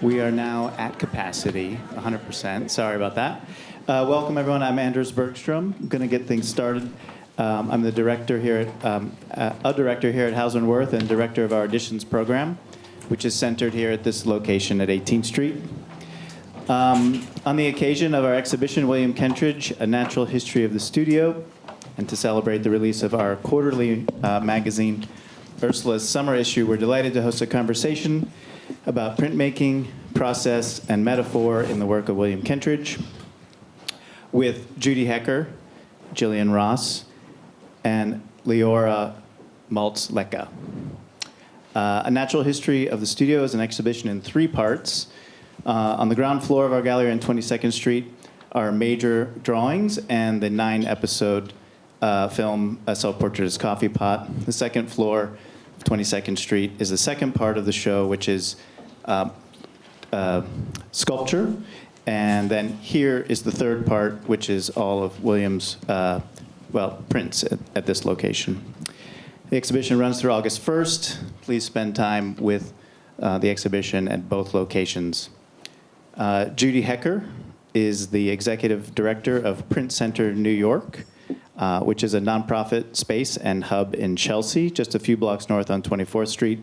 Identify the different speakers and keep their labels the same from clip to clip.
Speaker 1: We are now at capacity, 100%. Sorry about that. Welcome, everyone. I'm Anders Bergstrom. I'm going to get things started. I'm the director here at Hauser Wirth and director of our auditions program, which is centered here at this location at 18th Street. On the occasion of our exhibition, William Kentridge, A Natural History of the Studio, and to celebrate the release of our quarterly magazine, Ursula's summer issue, we're delighted to host a conversation about printmaking, process, and metaphor in the work of William Kentridge with Judy Hecker, Jillian Ross, and Leora Maltz-Leca. A Natural History of the Studio is an exhibition in 3 parts. On the ground floor of our gallery on 22nd Street are major drawings and the 9-episode film, A Self-Portrait as Coffee Pot. The second floor of 22nd Street is the second part of the show, which is sculpture. And then here is the third part, which is all of William's, prints at this location. The exhibition runs through August 1st. Please spend time with the exhibition at both locations. Judy Hecker is the executive director of Print Center New York, which is a nonprofit space and hub in Chelsea, just a few blocks north on 24th Street,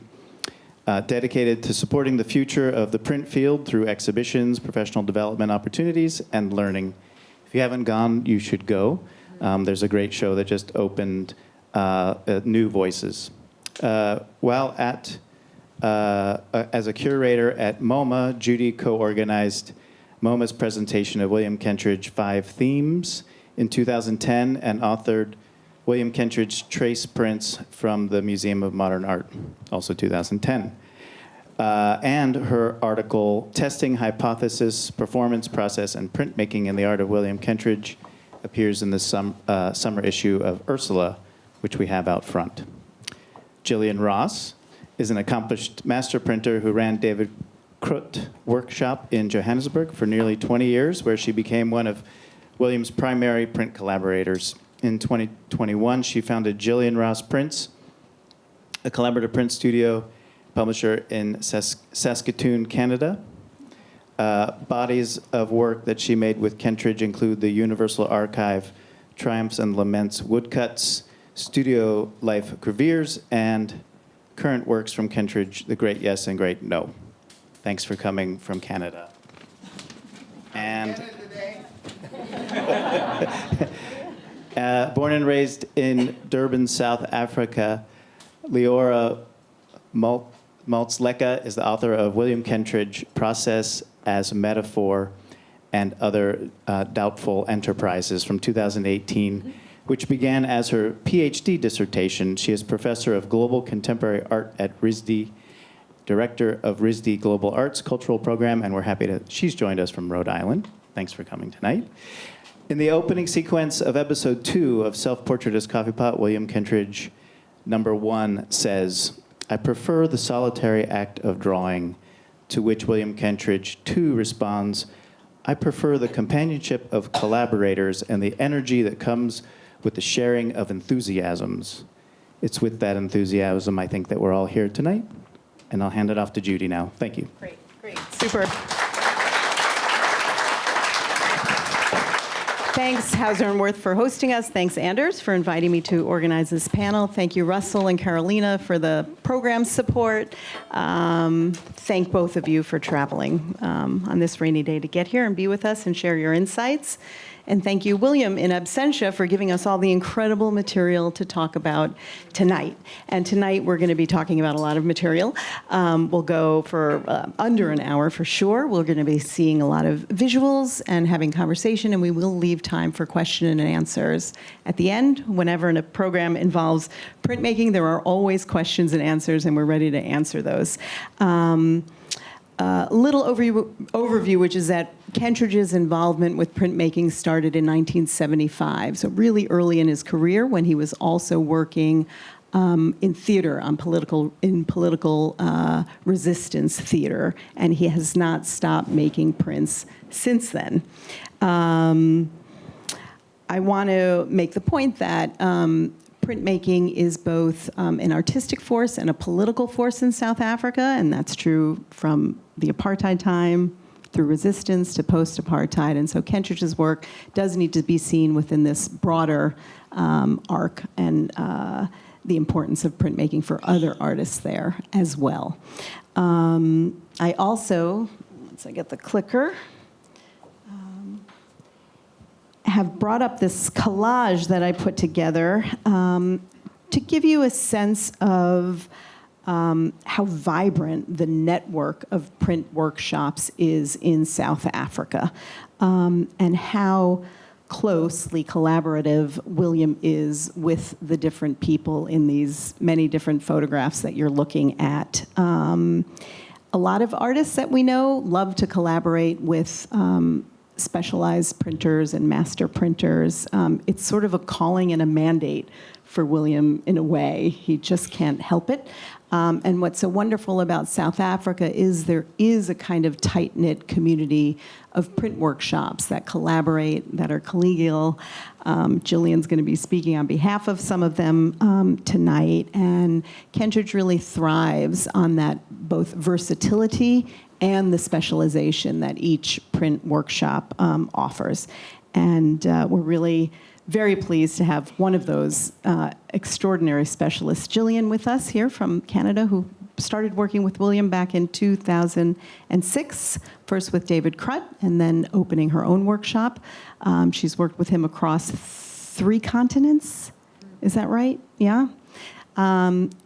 Speaker 1: dedicated to supporting the future of the print field through exhibitions, professional development opportunities, and learning. If you haven't gone, you should go. There's a great show that just opened, New Voices. While as a curator at MoMA, Judy co-organized MoMA's presentation of William Kentridge 5 Themes in 2010 and authored William Kentridge Trace Prints from the Museum of Modern Art, also 2010. And her article, Testing Hypothesis, Performance Process, and Printmaking in the Art of William Kentridge, appears in the summer issue of Ursula, which we have out front. Jillian Ross is an accomplished master printer who ran David Krut Workshop in Johannesburg for nearly 20 years, where she became one of William's primary print collaborators. In 2021, she founded Jillian Ross Prints, a collaborative print studio publisher in Saskatoon, Canada. Bodies of work that she made with Kentridge include the Universal Archive, Triumphs and Laments Woodcuts, Studio Life Graveres, and current works from Kentridge, The Great Yes and Great No. Thanks for coming from Canada. And born and raised in Durban, South Africa, Leora Maltz-Leca is the author of William Kentridge, Process as Metaphor, and Other Doubtful Enterprises from 2018, which began as her PhD dissertation. She is professor of global contemporary art at RISD, director of RISD Global Arts Cultural Program, and we're happy she's joined us from Rhode Island. Thanks for coming tonight. In the opening sequence of episode 2 of Self-Portrait as Coffee Pot, William Kentridge, number 1, says, I prefer the solitary act of drawing, to which William Kentridge 2 responds, I prefer the companionship of collaborators and the energy that comes with the sharing of enthusiasms. It's with that enthusiasm, I think, that we're all here tonight. And I'll hand it off to Judy now. Thank you.
Speaker 2: Great, super. Thanks, Hauser Wirth, for hosting us. Thanks, Anders, for inviting me to organize this panel. Thank you, Russell and Carolina, for the program support. Thank both of you for traveling on this rainy day to get here and be with us and share your insights. And thank you, William, in absentia, for giving us all the incredible material to talk about tonight. And tonight, we're going to be talking about a lot of material. We'll go for under an hour for sure. We're going to be seeing a lot of visuals and having conversation, and we will leave time for question and answers at the end. Whenever a program involves printmaking, there are always questions and answers, and we're ready to answer those. Little overview, which is that Kentridge's involvement with printmaking started in 1975, so really early in his career when he was also working in theater, in political resistance theater, and he has not stopped making prints since then. I want to make the point that printmaking is both an artistic force and a political force in South Africa, and that's true from the apartheid time through resistance to post-apartheid. And so Kentridge's work does need to be seen within this broader arc and the importance of printmaking for other artists there as well. I also, once I get the clicker, have brought up this collage that I put together to give you a sense of how vibrant the network of print workshops is in South Africa, and how closely collaborative William is with the different people in these many different photographs that you're looking at. A lot of artists that we know love to collaborate with specialized printers and master printers. It's sort of a calling and a mandate for William in a way. He just can't help it. And what's so wonderful about South Africa is there is a kind of tight-knit community of print workshops that collaborate, that are collegial. Jillian's going to be speaking on behalf of some of them tonight. And Kentridge really thrives on that both versatility and the specialization that each print workshop offers. And we're really very pleased to have one of those extraordinary specialists, Jillian, with us here from Canada, who started working with William back in 2006, first with David Crutt, and then opening her own workshop. She's worked with him across 3 continents. Is that right? Yeah?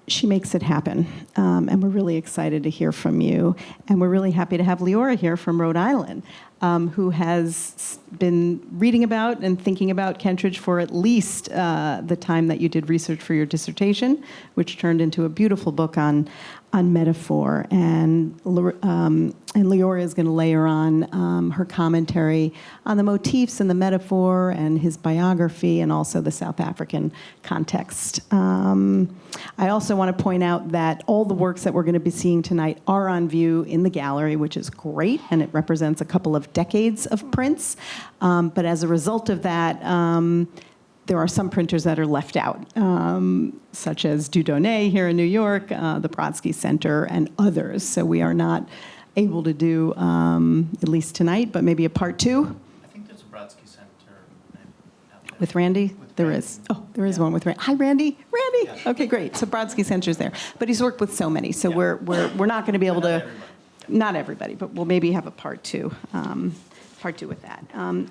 Speaker 2: She makes it happen, and we're really excited to hear from you. And we're really happy to have Leora here from Rhode Island, who has been reading about and thinking about Kentridge for at least the time that you did research for your dissertation, which turned into a beautiful book on metaphor. And Leora is going to layer on her commentary on the motifs and the metaphor and his biography and also the South African context. I also want to point out that all the works that we're going to be seeing tonight are on view in the gallery, which is great, and it represents a couple of decades of prints. But as a result of that, there are some printers that are left out, such as Dudonné here in New York, the Brodsky Center, and others. So we are not able to do, at least tonight, but maybe a part 2.
Speaker 1: I think there's a Brodsky Center out there.
Speaker 2: With Randy? There is. Oh, there is one with Randy. Hi, Randy. Randy. Yeah. Okay, great. So Brodsky Center's there. But he's worked with so many, so we're not going to be able to, not everybody, but we'll maybe have a part 2. Part 2 with that.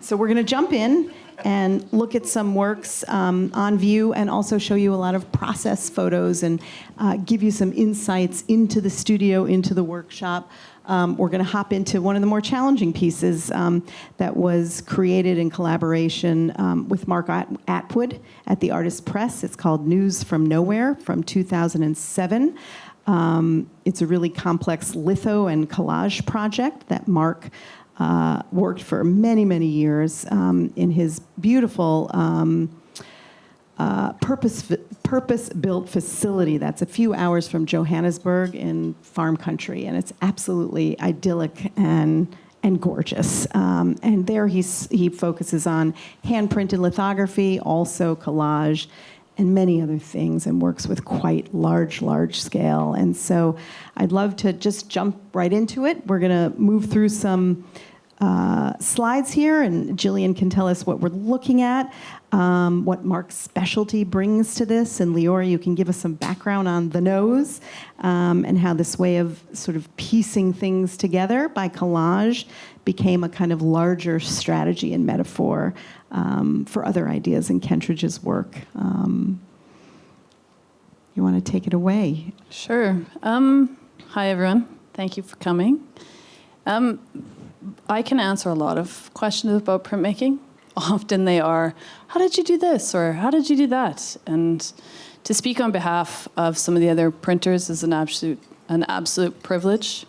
Speaker 2: So we're going to jump in and look at some works on view and also show you a lot of process photos and give you some insights into the studio, into the workshop. We're going to hop into one of the more challenging pieces that was created in collaboration with Mark Atwood at the Artist Press. It's called News from Nowhere from 2007. It's a really complex litho and collage project that Mark worked for many, many years in his beautiful purpose-built facility that's a few hours from Johannesburg in farm country, and it's absolutely idyllic and gorgeous. And there he focuses on hand-printed lithography, also collage, and many other things, and works with quite large scale. And so I'd love to just jump right into it. We're going to move through some slides here, and Jillian can tell us what we're looking at, what Mark's specialty brings to this, and Leora, you can give us some background on the nose, and how this way of sort of piecing things together by collage became a kind of larger strategy and metaphor for other ideas in Kentridge's work. You want to take it away?
Speaker 3: Sure. Hi, everyone. Thank you for coming. I can answer a lot of questions about printmaking. Often they are, how did you do this? Or how did you do that? And to speak on behalf of some of the other printers is an absolute privilege.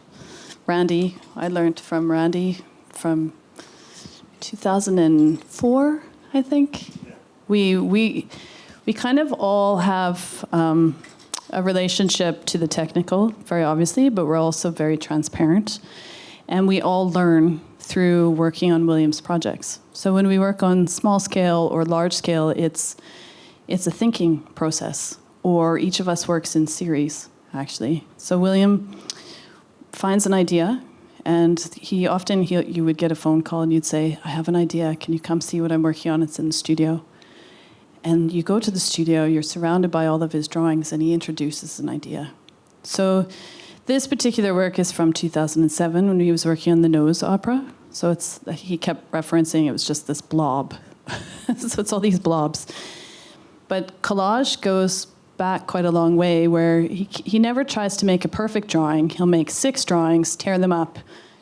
Speaker 3: Randy, I learned from Randy from 2004, I think. We kind of all have a relationship to the technical, very obviously, but we're also very transparent. And we all learn through working on William's projects. So when we work on small scale or large scale, it's it's a thinking process, or each of us works in series, actually. So William finds an idea, and you would get a phone call and you'd say, I have an idea, can you come see what I'm working on? It's in the studio. And you go to the studio, you're surrounded by all of his drawings, and he introduces an idea. So this particular work is from 2007 when he was working on the Nose opera. So he kept referencing it was just this blob. So it's all these blobs. But collage goes back quite a long way, where he never tries to make a perfect drawing. He'll make 6 drawings, tear them up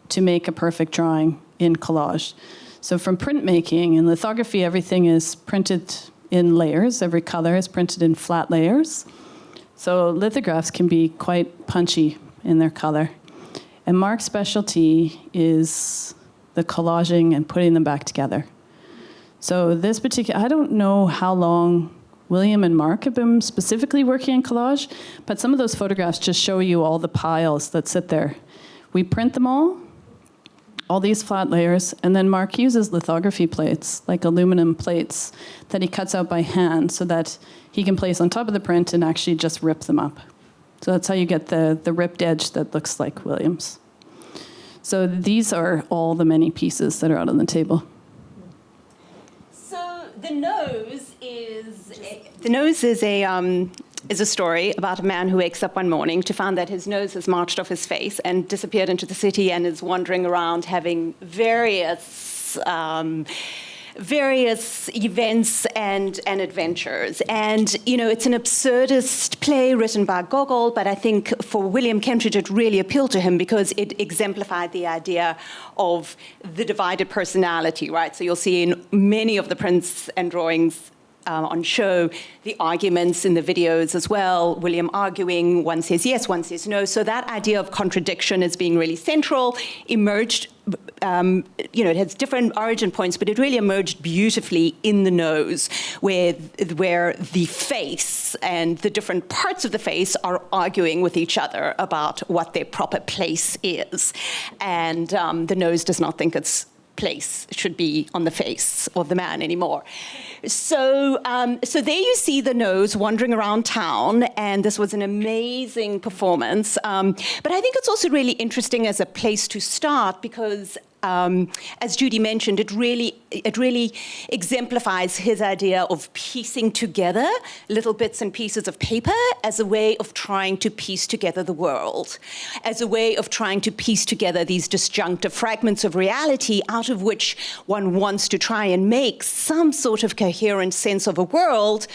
Speaker 3: to make a perfect drawing in collage. So from printmaking and lithography, everything is printed in layers. Every color is printed in flat layers. So lithographs can be quite punchy in their color. And Mark's specialty is the collaging and putting them back together. So this particular, I don't know how long William and Mark have been specifically working in collage, but some of those photographs just show you all the piles that sit there. We print them all these flat layers, and then Mark uses lithography plates, like aluminum plates, that he cuts out by hand so that he can place on top of the print and actually just rip them up. So that's how you get the ripped edge that looks like William's. So these are all the many pieces that are out on the table.
Speaker 4: So the nose is a story about a man who wakes up one morning to find that his nose has marched off his face and disappeared into the city and is wandering around having various events and adventures. And, it's an absurdist play written by Gogol, but I think for William Kentridge, it really appealed to him because it exemplified the idea of the divided personality, right? So you'll see in many of the prints and drawings on show, the arguments in the videos as well, William arguing, one says yes, one says no. So that idea of contradiction as being really central emerged, it has different origin points, but it really emerged beautifully in the nose, where the face and the different parts of the face are arguing with each other about what their proper place is. And the nose does not think its place should be on the face of the man anymore. So there you see the nose wandering around town, and this was an amazing performance. But I think it's also really interesting as a place to start because, as Judy mentioned, it really exemplifies his idea of piecing together little bits and pieces of paper as a way of trying to piece together the world, as a way of trying to piece together these disjunctive fragments of reality out of which one wants to try and make some sort of coherent sense of a world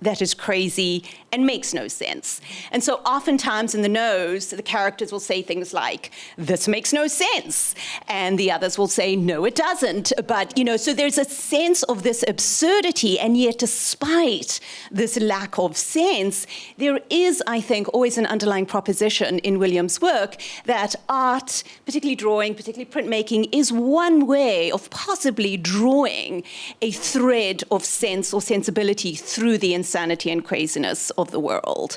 Speaker 4: that is crazy and makes no sense. And so oftentimes in the nose, the characters will say things like, this makes no sense. And the others will say, no, it doesn't. But, so there's a sense of this absurdity, and yet despite this lack of sense, there is, I think, always an underlying proposition in William's work that art, particularly drawing, particularly printmaking, is one way of possibly drawing a thread of sense or sensibility through the insanity and craziness of the world.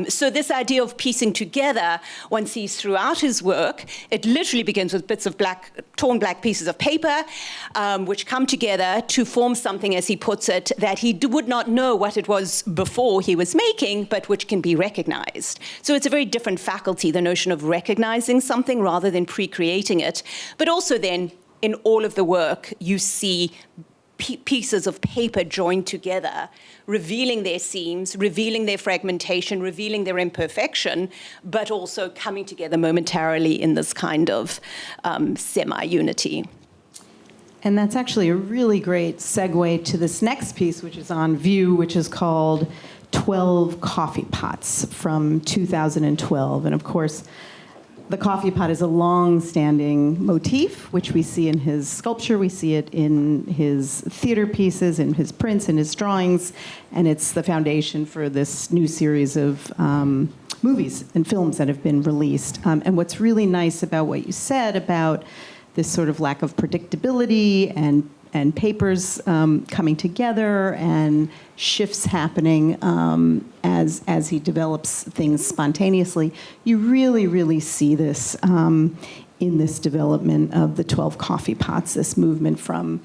Speaker 4: So this idea of piecing together, one sees throughout his work, it literally begins with bits of torn black pieces of paper, which come together to form something, as he puts it, that he would not know what it was before he was making, but which can be recognized. So it's a very different faculty, the notion of recognizing something rather than pre-creating it. But also then, in all of the work, you see pieces of paper joined together, revealing their seams, revealing their fragmentation, revealing their imperfection, but also coming together momentarily in this kind of semi-unity.
Speaker 2: And that's actually a really great segue to this next piece, which is on view, which is called 12 Coffee Pots from 2012. And of course, the coffee pot is a long-standing motif, which we see in his sculpture, we see it in his theater pieces, in his prints, in his drawings, and it's the foundation for this new series of movies and films that have been released. And what's really nice about what you said about this sort of lack of predictability and papers coming together and shifts happening as he develops things spontaneously, you really, really see this in this development of the 12 coffee pots, this movement from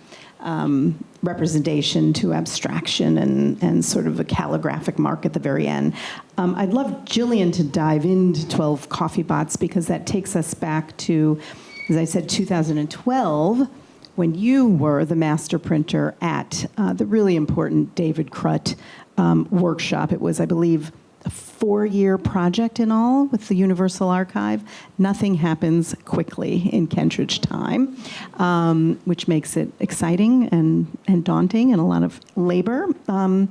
Speaker 2: representation to abstraction and sort of a calligraphic mark at the very end. I'd love Jillian to dive into 12 Coffee Pots because that takes us back to, as I said, 2012, when you were the master printer at the really important David Crutt workshop. It was, I believe, a 4-year project in all with the Universal Archive. Nothing happens quickly in Kentridge time, which makes it exciting and daunting and a lot of labor. And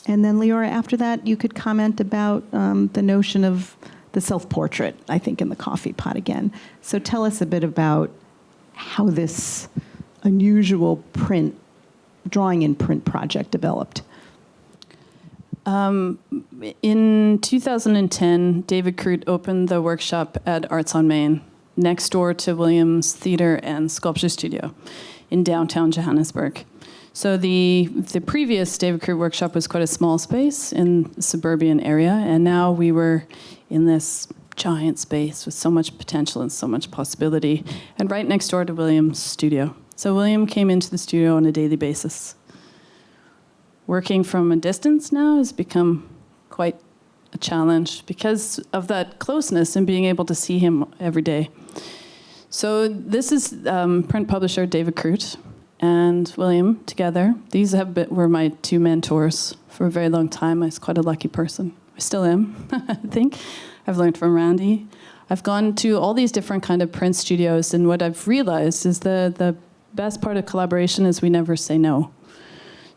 Speaker 2: then, Leora, after that, you could comment about the notion of the self-portrait, I think, in the coffee pot again. So tell us a bit about how this unusual drawing in print project developed.
Speaker 3: In 2010, David Crutt opened the workshop at Arts on Main, next door to William's Theatre and Sculpture Studio in downtown Johannesburg. So the previous David Crutt workshop was quite a small space in the suburban area, and now we were in this giant space with so much potential and so much possibility, and right next door to William's studio. So William came into the studio on a daily basis. Working from a distance now has become quite a challenge because of that closeness and being able to see him every day. So this is print publisher David Crutt and William together. These were my 2 mentors for a very long time. I was quite a lucky person. I still am, I think. I've learned from Randy. I've gone to all these different kind of print studios, and what I've realized is the best part of collaboration is we never say no.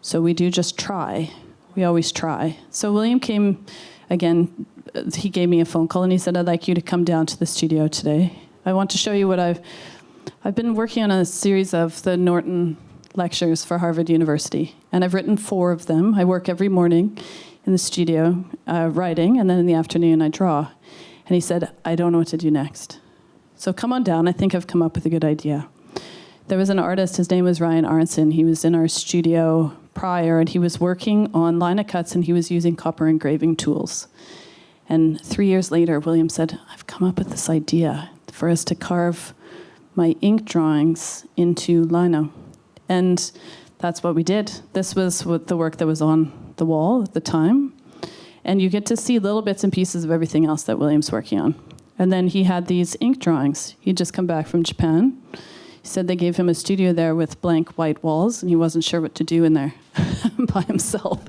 Speaker 3: So we do just try. We always try. So William came, again, he gave me a phone call and he said, I'd like you to come down to the studio today. I want to show you what I've been working on a series of the Norton lectures for Harvard University. And I've written 4 of them. I work every morning in the studio writing, and then in the afternoon I draw. And he said, I don't know what to do next. So come on down. I think I've come up with a good idea. There was an artist, his name was Ryan Aronson. He was in our studio prior, and he was working on lino cuts, and he was using copper engraving tools. And 3 years later, William said, I've come up with this idea for us to carve my ink drawings into lino. And that's what we did. This was what the work that was on the wall at the time. And you get to see little bits and pieces of everything else that William's working on. And then he had these ink drawings. He'd just come back from Japan. He said they gave him a studio there with blank white walls, and he wasn't sure what to do in there by himself.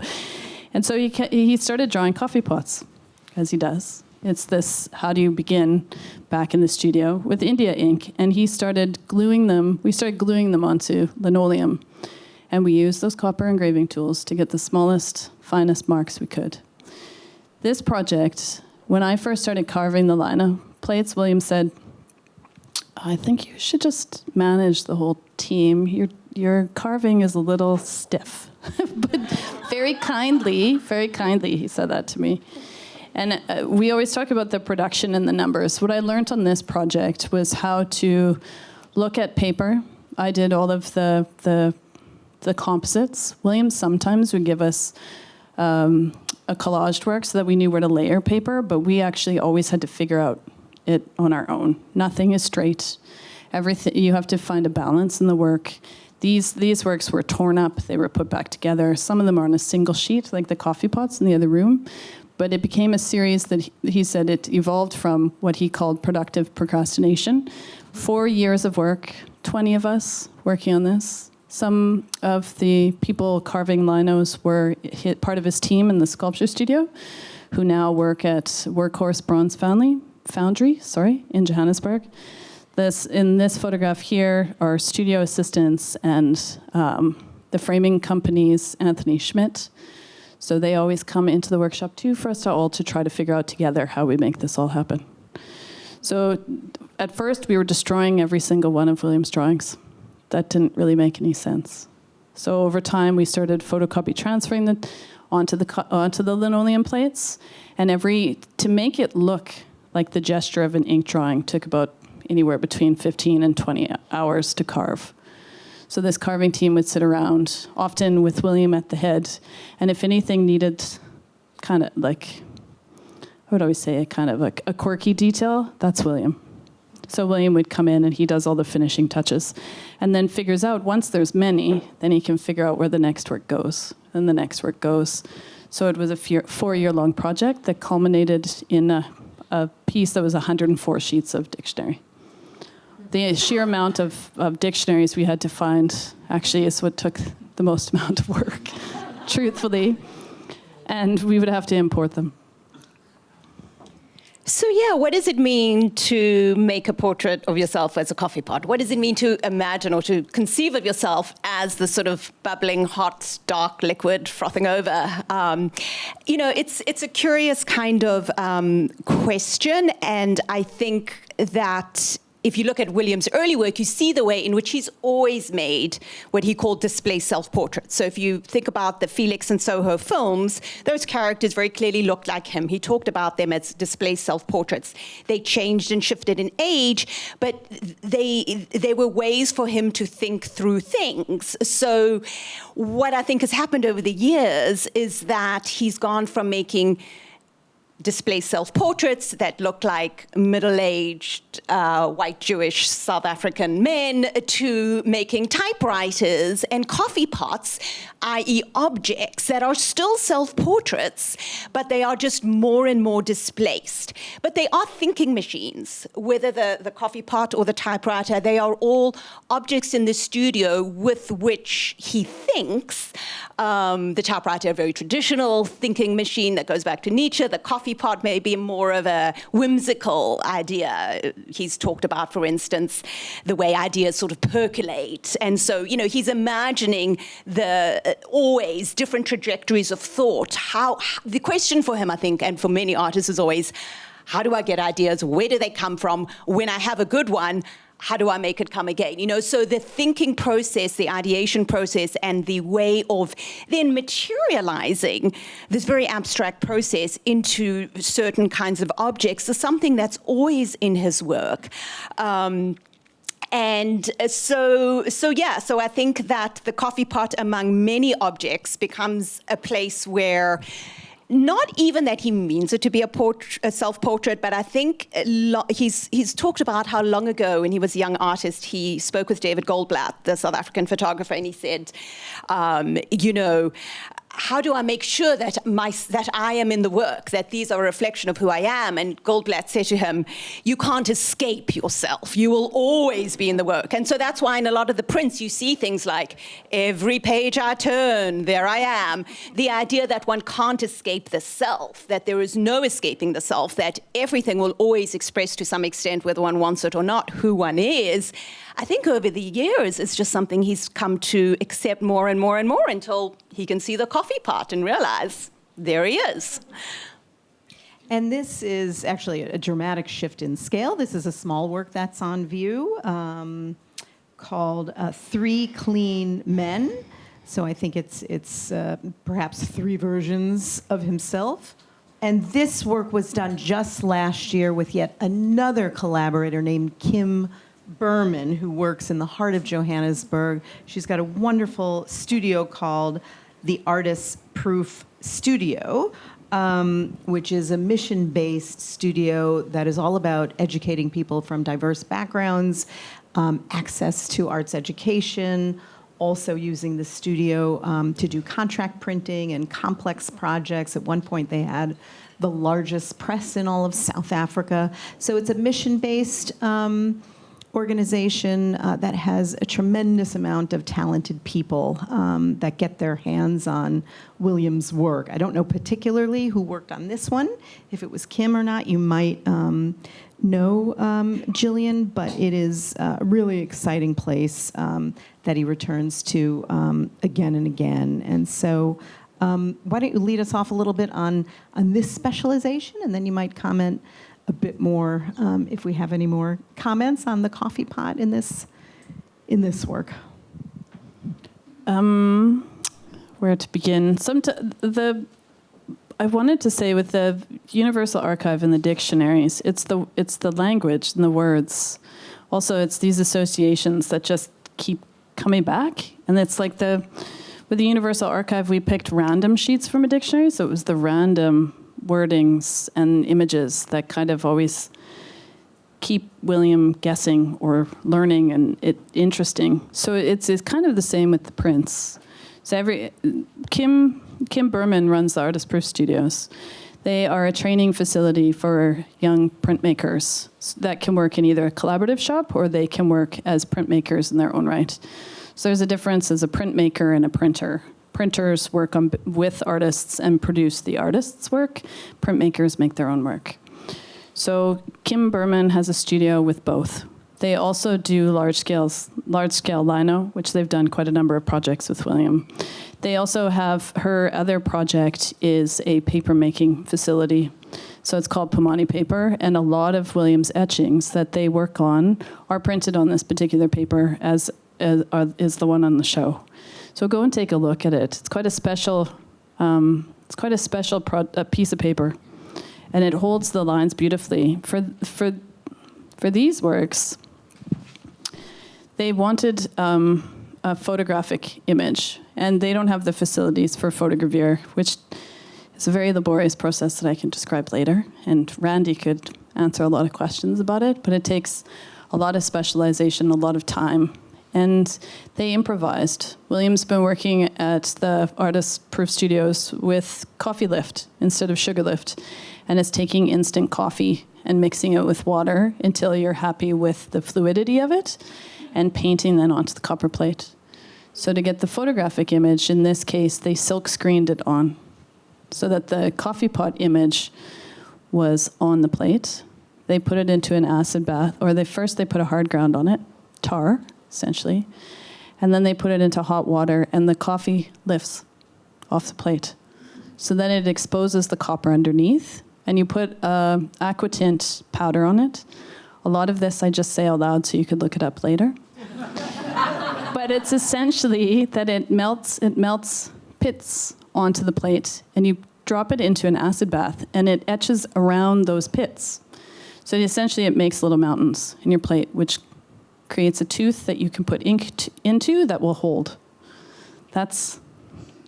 Speaker 3: And so he started drawing coffee pots, as he does. It's this, how do you begin back in the studio with India ink? And he started gluing them. We started gluing them onto linoleum. And we used those copper engraving tools to get the smallest, finest marks we could. This project, when I first started carving the lino plates, William said, I think you should just manage the whole team. Your carving is a little stiff. But very kindly, he said that to me. And we always talk about the production and the numbers. What I learned on this project was how to look at paper. I did all of the composites. William sometimes would give us a collaged work so that we knew where to layer paper, but we actually always had to figure out it on our own. Nothing is straight. Everything, you have to find a balance in the work. These works were torn up. They were put back together. Some of them are on a single sheet, like the coffee pots in the other room. But it became a series that he said it evolved from what he called productive procrastination. 4 years of work, 20 of us working on this. Some of the people carving linos were part of his team in the sculpture studio, who now work at Workhorse Bronze Foundry, in Johannesburg. In this photograph here are studio assistants and the framing company's Anthony Schmidt. So they always come into the workshop too for us all to try to figure out together how we make this all happen. So at first we were destroying every single one of William's drawings. That didn't really make any sense. So over time we started photocopy transferring them onto the linoleum plates, and to make it look like the gesture of an ink drawing took about anywhere between 15 and 20 hours to carve. So this carving team would sit around, often with William at the head, and if anything needed kind of like, I would always say a kind of a quirky detail, that's William. So William would come in and he does all the finishing touches and then figures out once there's many, then he can figure out where the next work goes and the next work goes. So it was a 4-year-long project that culminated in a piece that was 104 sheets of dictionary. The sheer amount of dictionaries we had to find actually is what took the most amount of work, truthfully. And we would have to import them.
Speaker 4: So yeah, what does it mean to make a portrait of yourself as a coffee pot? What does it mean to imagine or to conceive of yourself as the sort of bubbling, hot, dark liquid frothing over? It's a curious kind of question, and I think that if you look at William's early work, you see the way in which he's always made what he called display self-portraits. So if you think about the Felix and Soho films, those characters very clearly looked like him. He talked about them as display self-portraits. They changed and shifted in age, but they were ways for him to think through things. So what I think has happened over the years is that he's gone from making display self-portraits that look like middle-aged white Jewish South African men to making typewriters and coffee pots, i.e. objects that are still self-portraits, but they are just more and more displaced. But they are thinking machines, whether the coffee pot or the typewriter, they are all objects in the studio with which he thinks. The typewriter, a very traditional thinking machine that goes back to Nietzsche. The coffee pot may be more of a whimsical idea. He's talked about, for instance, the way ideas sort of percolate. And so, he's imagining always different trajectories of thought. The question for him, I think, and for many artists is always, how do I get ideas? Where do they come from? When I have a good one, how do I make it come again? So the thinking process, the ideation process, and the way of then materializing this very abstract process into certain kinds of objects is something that's always in his work. So I think that the coffee pot, among many objects, becomes a place where not even that he means it to be a self-portrait, but I think he's talked about how long ago, when he was a young artist, he spoke with David Goldblatt, the South African photographer, and he said, how do I make sure that I am in the work, that these are a reflection of who I am? And Goldblatt said to him, you can't escape yourself. You will always be in the work. And so that's why in a lot of the prints you see things like, every page I turn, there I am. The idea that one can't escape the self, that there is no escaping the self, that everything will always express to some extent, whether one wants it or not, who one is. I think over the years, it's just something he's come to accept more and more and more until he can see the coffee pot and realize there he is.
Speaker 2: And this is actually a dramatic shift in scale. This is a small work that's on view called Three Clean Men. So I think it's perhaps 3 versions of himself. And this work was done just last year with yet another collaborator named Kim Berman, who works in the heart of Johannesburg. She's got a wonderful studio called the Artist Proof Studio, which is a mission-based studio that is all about educating people from diverse backgrounds, access to arts education, also using the studio to do contract printing and complex projects. At one point, they had the largest press in all of South Africa. So it's a mission-based organization that has a tremendous amount of talented people that get their hands on William's work. I don't know particularly who worked on this one, if it was Kim or not. You might know Jillian, but it is a really exciting place that he returns to again and again. And so why don't you lead us off a little bit on this specialization, and then you might comment a bit more if we have any more comments on the coffee pot in this work.
Speaker 3: Where to begin? I wanted to say with the Universal Archive and the dictionaries, it's the language and the words. Also, it's these associations that just keep coming back, and it's like with the Universal Archive, we picked random sheets from a dictionary, so it was the random wordings and images that kind of always keep William guessing or learning and it interesting. So it's kind of the same with the prints. So Kim Berman runs the Artist Proof Studios. They are a training facility for young printmakers that can work in either a collaborative shop or they can work as printmakers in their own right. So there's a difference as a printmaker and a printer. Printers work with artists and produce the artist's work. Printmakers make their own work. So Kim Berman has a studio with both. They also do large-scale lino, which they've done quite a number of projects with William. They also have, her other project is a paper-making facility. So it's called Pomani paper, and a lot of William's etchings that they work on are printed on this particular paper, as is the one on the show. So go and take a look at it. It's quite a special, piece of paper, and it holds the lines beautifully. For these works, they wanted a photographic image, and they don't have the facilities for photogravure, which is a very laborious process that I can describe later, and Randy could answer a lot of questions about it, but it takes a lot of specialization, a lot of time, and they improvised. William's been working at the Artist Proof Studios with coffee lift instead of sugar lift, and it's taking instant coffee and mixing it with water until you're happy with the fluidity of it, and painting then onto the copper plate. So to get the photographic image, in this case, they silk screened it on so that the coffee pot image was on the plate. They put it into an acid bath, or they put a hard ground on it, tar, essentially, and then they put it into hot water, and the coffee lifts off the plate. So then it exposes the copper underneath, and you put aquatint powder on it. A lot of this I just say out loud so you could look it up later. But it's essentially that it melts pits onto the plate, and you drop it into an acid bath, and it etches around those pits. So essentially it makes little mountains in your plate, which creates a tooth that you can put ink into that will hold. That's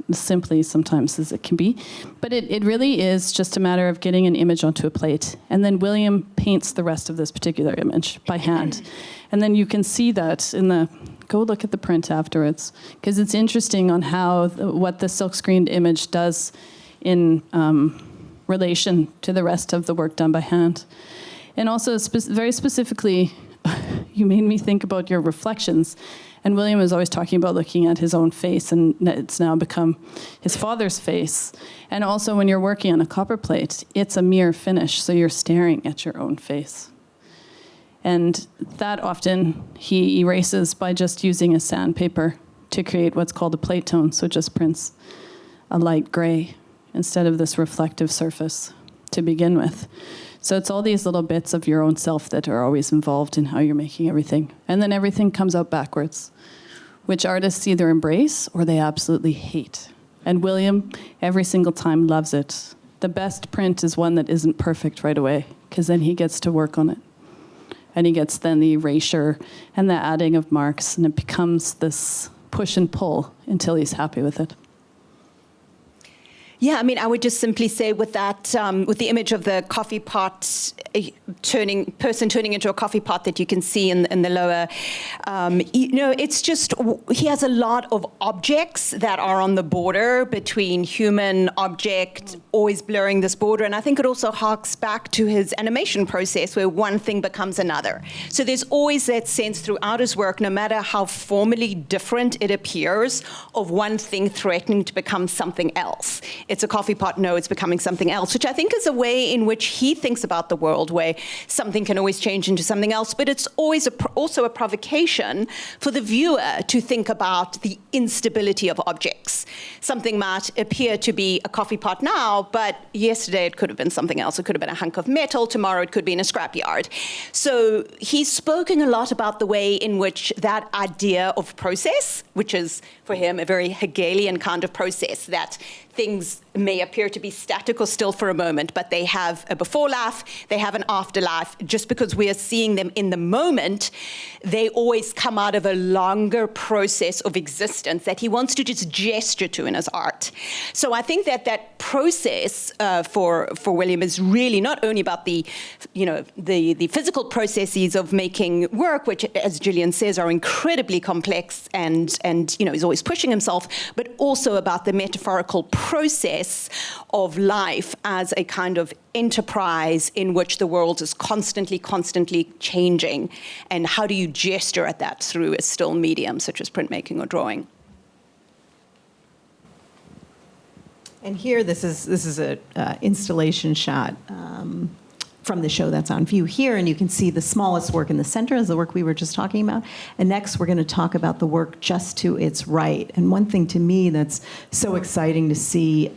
Speaker 3: as simply sometimes as it can be. But it really is just a matter of getting an image onto a plate. And then William paints the rest of this particular image by hand. And then you can see that go look at the print afterwards, because it's interesting on how what the silk screened image does in relation to the rest of the work done by hand. And also very specifically, you made me think about your reflections. And William was always talking about looking at his own face, and it's now become his father's face. And also when you're working on a copper plate, it's a mirror finish, so you're staring at your own face. And that often he erases by just using a sandpaper to create what's called a plate tone, so it just prints a light gray instead of this reflective surface to begin with. So it's all these little bits of your own self that are always involved in how you're making everything. And then everything comes out backwards, which artists either embrace or they absolutely hate. And William, every single time, loves it. The best print is one that isn't perfect right away, because then he gets to work on it. And he gets then the erasure and the adding of marks, and it becomes this push and pull until he's happy with it.
Speaker 4: Yeah, I mean, I would just simply say with that, with the image of the coffee pot turning into a coffee pot that you can see in the lower, it's just, he has a lot of objects that are on the border between human, object, always blurring this border. And I think it also harks back to his animation process where one thing becomes another. So there's always that sense throughout his work, no matter how formally different it appears, of one thing threatening to become something else. It's a coffee pot, no, it's becoming something else, which I think is a way in which he thinks about the world, where something can always change into something else, but it's always also a provocation for the viewer to think about the instability of objects. Something might appear to be a coffee pot now, but yesterday it could have been something else. It could have been a hunk of metal. Tomorrow it could be in a scrapyard. So he's spoken a lot about the way in which that idea of process, which is for him a very Hegelian kind of process, that things may appear to be static or still for a moment, but they have a before life, they have an afterlife. Just because we are seeing them in the moment, they always come out of a longer process of existence that he wants to just gesture to in his art. So I think that that process for William is really not only about the physical processes of making work, which, as Jillian says, are incredibly complex and he's always pushing himself, but also about the metaphorical process of life as a kind of enterprise in which the world is constantly changing. And how do you gesture at that through a still medium such as printmaking or drawing?
Speaker 2: And here, this is a installation shot from the show that's on view here, and you can see the smallest work in the center is the work we were just talking about. And next, we're going to talk about the work just to its right. And one thing to me that's so exciting to see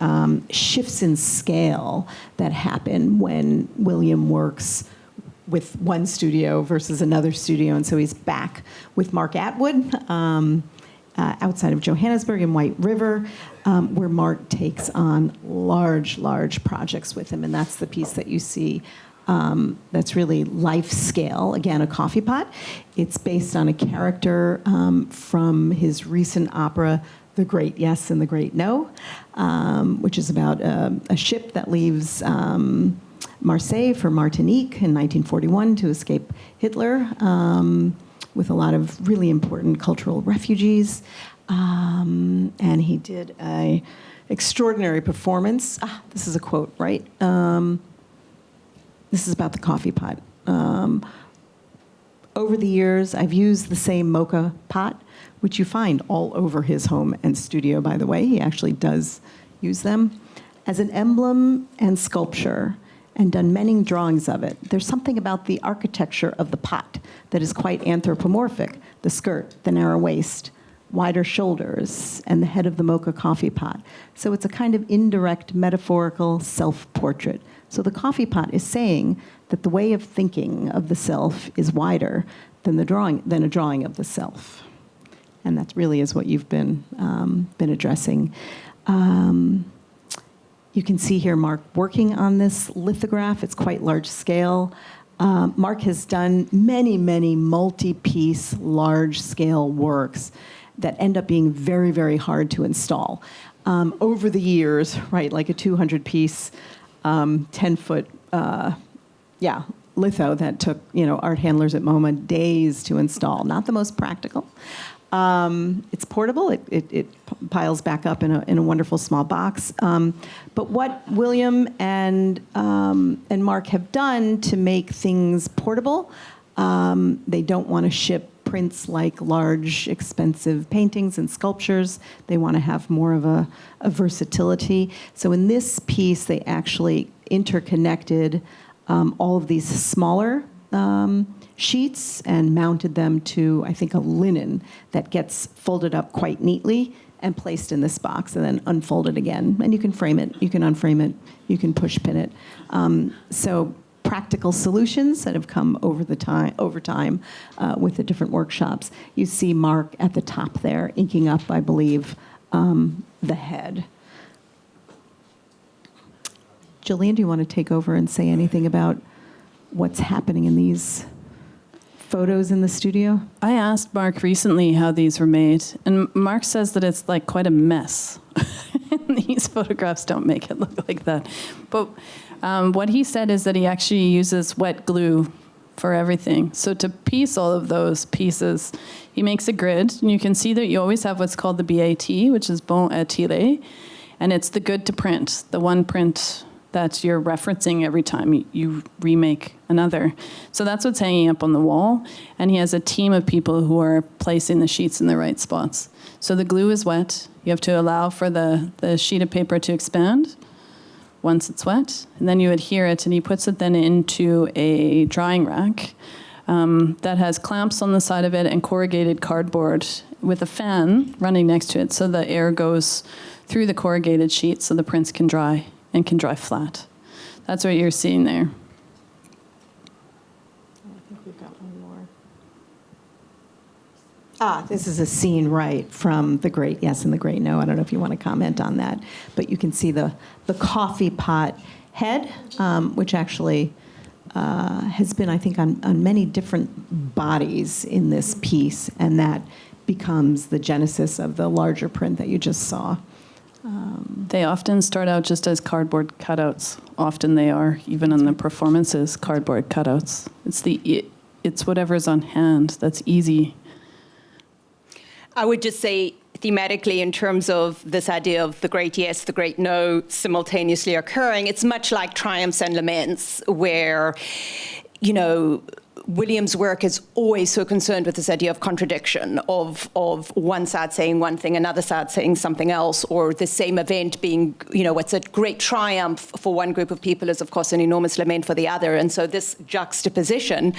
Speaker 2: shifts in scale that happen when William works with one studio versus another studio. And so he's back with Mark Atwood outside of Johannesburg in White River, where Mark takes on large projects with him. And that's the piece that you see that's really life scale, again, a coffee pot. It's based on a character from his recent opera, The Great Yes and the Great No, which is about a ship that leaves Marseille for Martinique in 1941 to escape Hitler, with a lot of really important cultural refugees. And he did an extraordinary performance. This is a quote, right? This is about the coffee pot. Over the years, I've used the same mocha pot, which you find all over his home and studio, by the way. He actually does use them as an emblem and sculpture, and done many drawings of it. There's something about the architecture of the pot that is quite anthropomorphic. The skirt, the narrow waist, wider shoulders, and the head of the mocha coffee pot. So it's a kind of indirect metaphorical self-portrait. So the coffee pot is saying that the way of thinking of the self is wider than a drawing of the self. And that really is what you've been addressing. You can see here Mark working on this lithograph. It's quite large scale. Mark has done many multi-piece, large-scale works that end up being very hard to install. Over the years, right, like a 200-piece, 10-foot, litho that took, art handlers at MoMA days to install. Not the most practical. It's portable. It piles back up in a wonderful small box. But what William and Mark have done to make things portable, they don't want to ship prints like large, expensive paintings and sculptures. They want to have more of a versatility. So in this piece, they actually interconnected all of these smaller sheets and mounted them to, I think, a linen that gets folded up quite neatly and placed in this box and then unfolded again. And you can frame it, you can unframe it, you can push pin it. So practical solutions that have come over time with the different workshops. You see Mark at the top there, inking up, I believe, the head. Jillian, do you want to take over and say anything about what's happening in these photos in the studio?
Speaker 3: I asked Mark recently how these were made, and Mark says that it's like quite a mess. These photographs don't make it look like that. But what he said is that he actually uses wet glue for everything. So to piece all of those pieces, he makes a grid, and you can see that you always have what's called the BAT, which is bon à tirer, and it's the good to print, the one print that you're referencing every time you remake another. So that's what's hanging up on the wall. And he has a team of people who are placing the sheets in the right spots. So the glue is wet. You have to allow for the sheet of paper to expand once it's wet. And then you adhere it, and he puts it then into a drying rack that has clamps on the side of it and corrugated cardboard with a fan running next to it, so the air goes through the corrugated sheet so the prints can dry and can dry flat. That's what you're seeing there.
Speaker 2: I think we've got one more. This is a scene right from The Great Yes and The Great No. I don't know if you want to comment on that, but you can see the coffee pot head, which actually has been, I think, on many different bodies in this piece, and that becomes the genesis of the larger print that you just saw.
Speaker 3: They often start out just as cardboard cutouts. Often they are, even in the performances, cardboard cutouts. It's whatever's on hand that's easy.
Speaker 4: I would just say thematically, in terms of this idea of the great yes, the great no simultaneously occurring, it's much like triumphs and laments, where, you know, William's work is always so concerned with this idea of contradiction, of one side saying one thing, another side saying something else, or the same event being, you know, what's a great triumph for one group of people is, of course, an enormous lament for the other. And so this juxtaposition,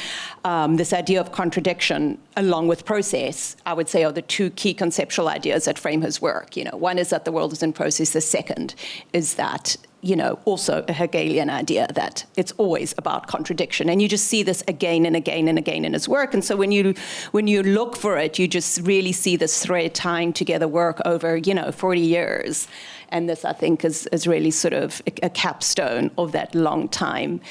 Speaker 4: this idea of contradiction along with process, I would say, are the two key conceptual ideas that frame his work. You know, one is that the world is in process. The second is that, you know, also a Hegelian idea that it's always about contradiction. And you just see this again and again and again in his work. And so when you look for it, you just really see this thread tying together work over, you know, 40 years. And this, I think, is really sort of a capstone of that long time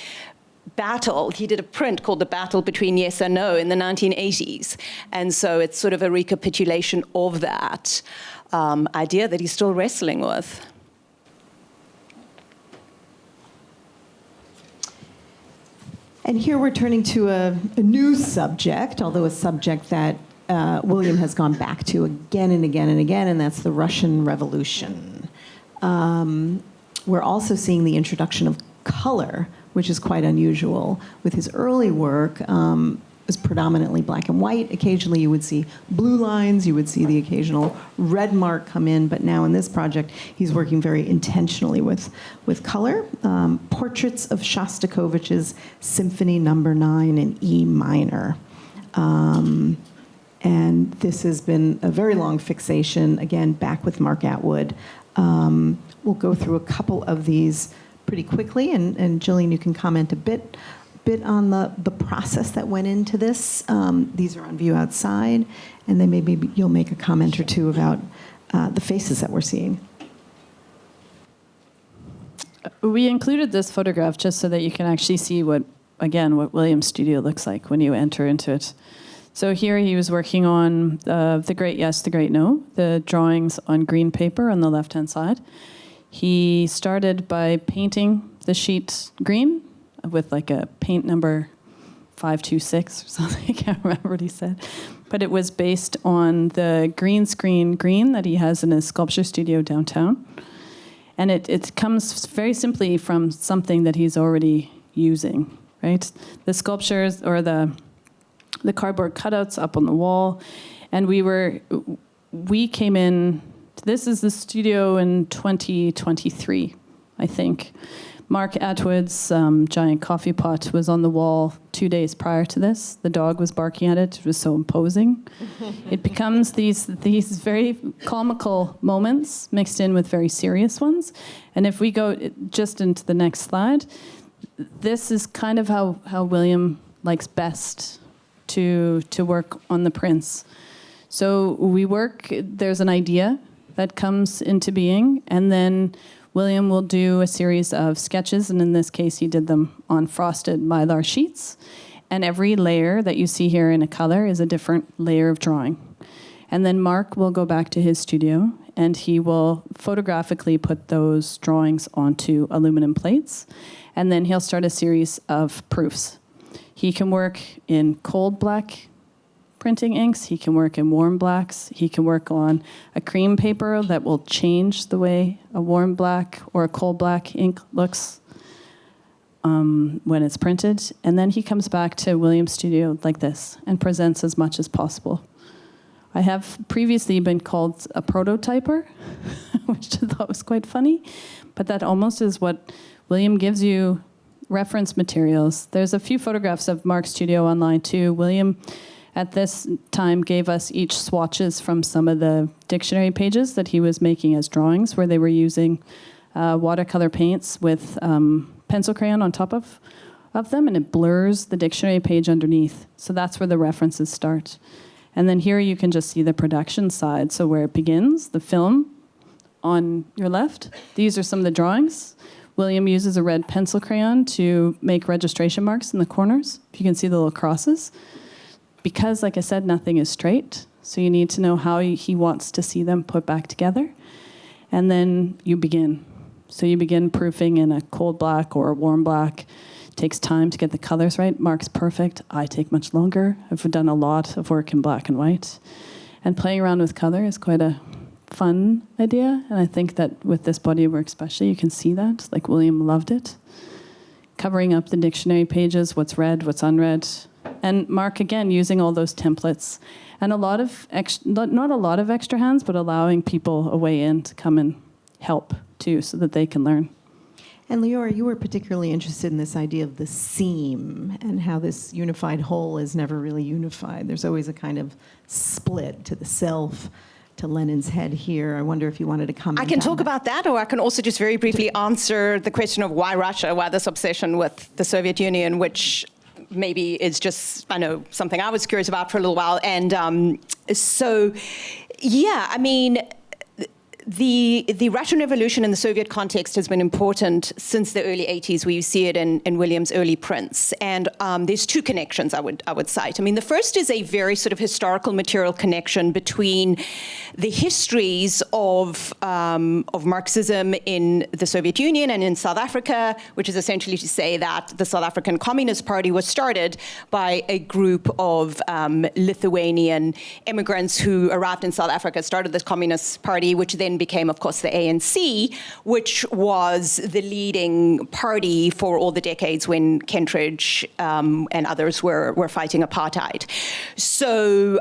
Speaker 4: battle. He did a print called The Battle Between Yes and No in the 1980s. And so it's sort of a recapitulation of that idea that he's still wrestling with.
Speaker 2: And here we're turning to a new subject, although a subject that William has gone back to again and again and again, and that's the Russian Revolution. We're also seeing the introduction of color, which is quite unusual. With his early work, was predominantly black and white. Occasionally you would see blue lines, you would see the occasional red mark come in, but now in this project, he's working very intentionally with color. Portraits of Shostakovich's Symphony No. 9 in E minor. And this has been a very long fixation, again, back with Mark Atwood. We'll go through a couple of these pretty quickly, and Jillian, you can comment a bit on the process that went into this. These are on view outside, and then maybe you'll make a comment or two about the faces that we're seeing.
Speaker 3: We included this photograph just so that you can actually see what William's studio looks like when you enter into it. So here he was working on The Great Yes, The Great No, the drawings on green paper on the left-hand side. He started by painting the sheet green with like a paint number 526 or something. I can't remember what he said. But it was based on the green screen green that he has in his sculpture studio downtown. And it comes very simply from something that he's already using, right? The sculptures or the cardboard cutouts up on the wall. And we came in, this is the studio in 2023, I think. Mark Atwood's giant coffee pot was on the wall 2 days prior to this. The dog was barking at it. It was so imposing. It becomes these very comical moments mixed in with very serious ones. And if we go just into the next slide, this is kind of how William likes best to work on the prints. So there's an idea that comes into being, and then William will do a series of sketches, and in this case, he did them on frosted mylar sheets. And every layer that you see here in a color is a different layer of drawing. And then Mark will go back to his studio, and he will photographically put those drawings onto aluminum plates. And then he'll start a series of proofs. He can work in cold black printing inks. He can work in warm blacks. He can work on a cream paper that will change the way a warm black or a cold black ink looks when it's printed. And then he comes back to William's studio like this and presents as much as possible. I have previously been called a prototyper, which I thought was quite funny, but that almost is what William gives you reference materials. There's a few photographs of Mark's studio online too. William at this time gave us each swatches from some of the dictionary pages that he was making as drawings, where they were using watercolor paints with pencil crayon on top of them, and it blurs the dictionary page underneath. So that's where the references start. And then here you can just see the production side. So where it begins, the film on your left. These are some of the drawings. William uses a red pencil crayon to make registration marks in the corners. If you can see the little crosses. Because, like I said, nothing is straight. So you need to know how he wants to see them put back together. And then you begin. So you begin proofing in a cold black or a warm black. It takes time to get the colors right. Mark's perfect. I take much longer. I've done a lot of work in black and white. And playing around with color is quite a fun idea. And I think that with this body of work especially, you can see that. Like William loved it. Covering up the dictionary pages, what's read, what's unread. And Mark, again, using all those templates. And a lot of, not a lot of extra hands, but allowing people a way in to come and help too, so that they can learn.
Speaker 2: And Leora, you were particularly interested in this idea of the seam and how this unified whole is never really unified. There's always a kind of split to the self, to Lenin's head here. I wonder if you wanted to comment.
Speaker 4: I can talk about that, or I can also just very briefly answer the question of why Russia, why this obsession with the Soviet Union, which maybe is just, I know, something I was curious about for a little while. And so, yeah, I mean, the Russian Revolution in the Soviet context has been important since the early 80s, where you see it in William's early prints. And there's two connections I would cite. I mean, the first is a very sort of historical material connection between the histories of Marxism in the Soviet Union and in South Africa, which is essentially to say that the South African Communist Party was started by a group of Lithuanian immigrants who arrived in South Africa, started the Communist Party, which then became, of course, the ANC, which was the leading party for all the decades when Kentridge and others were fighting apartheid. So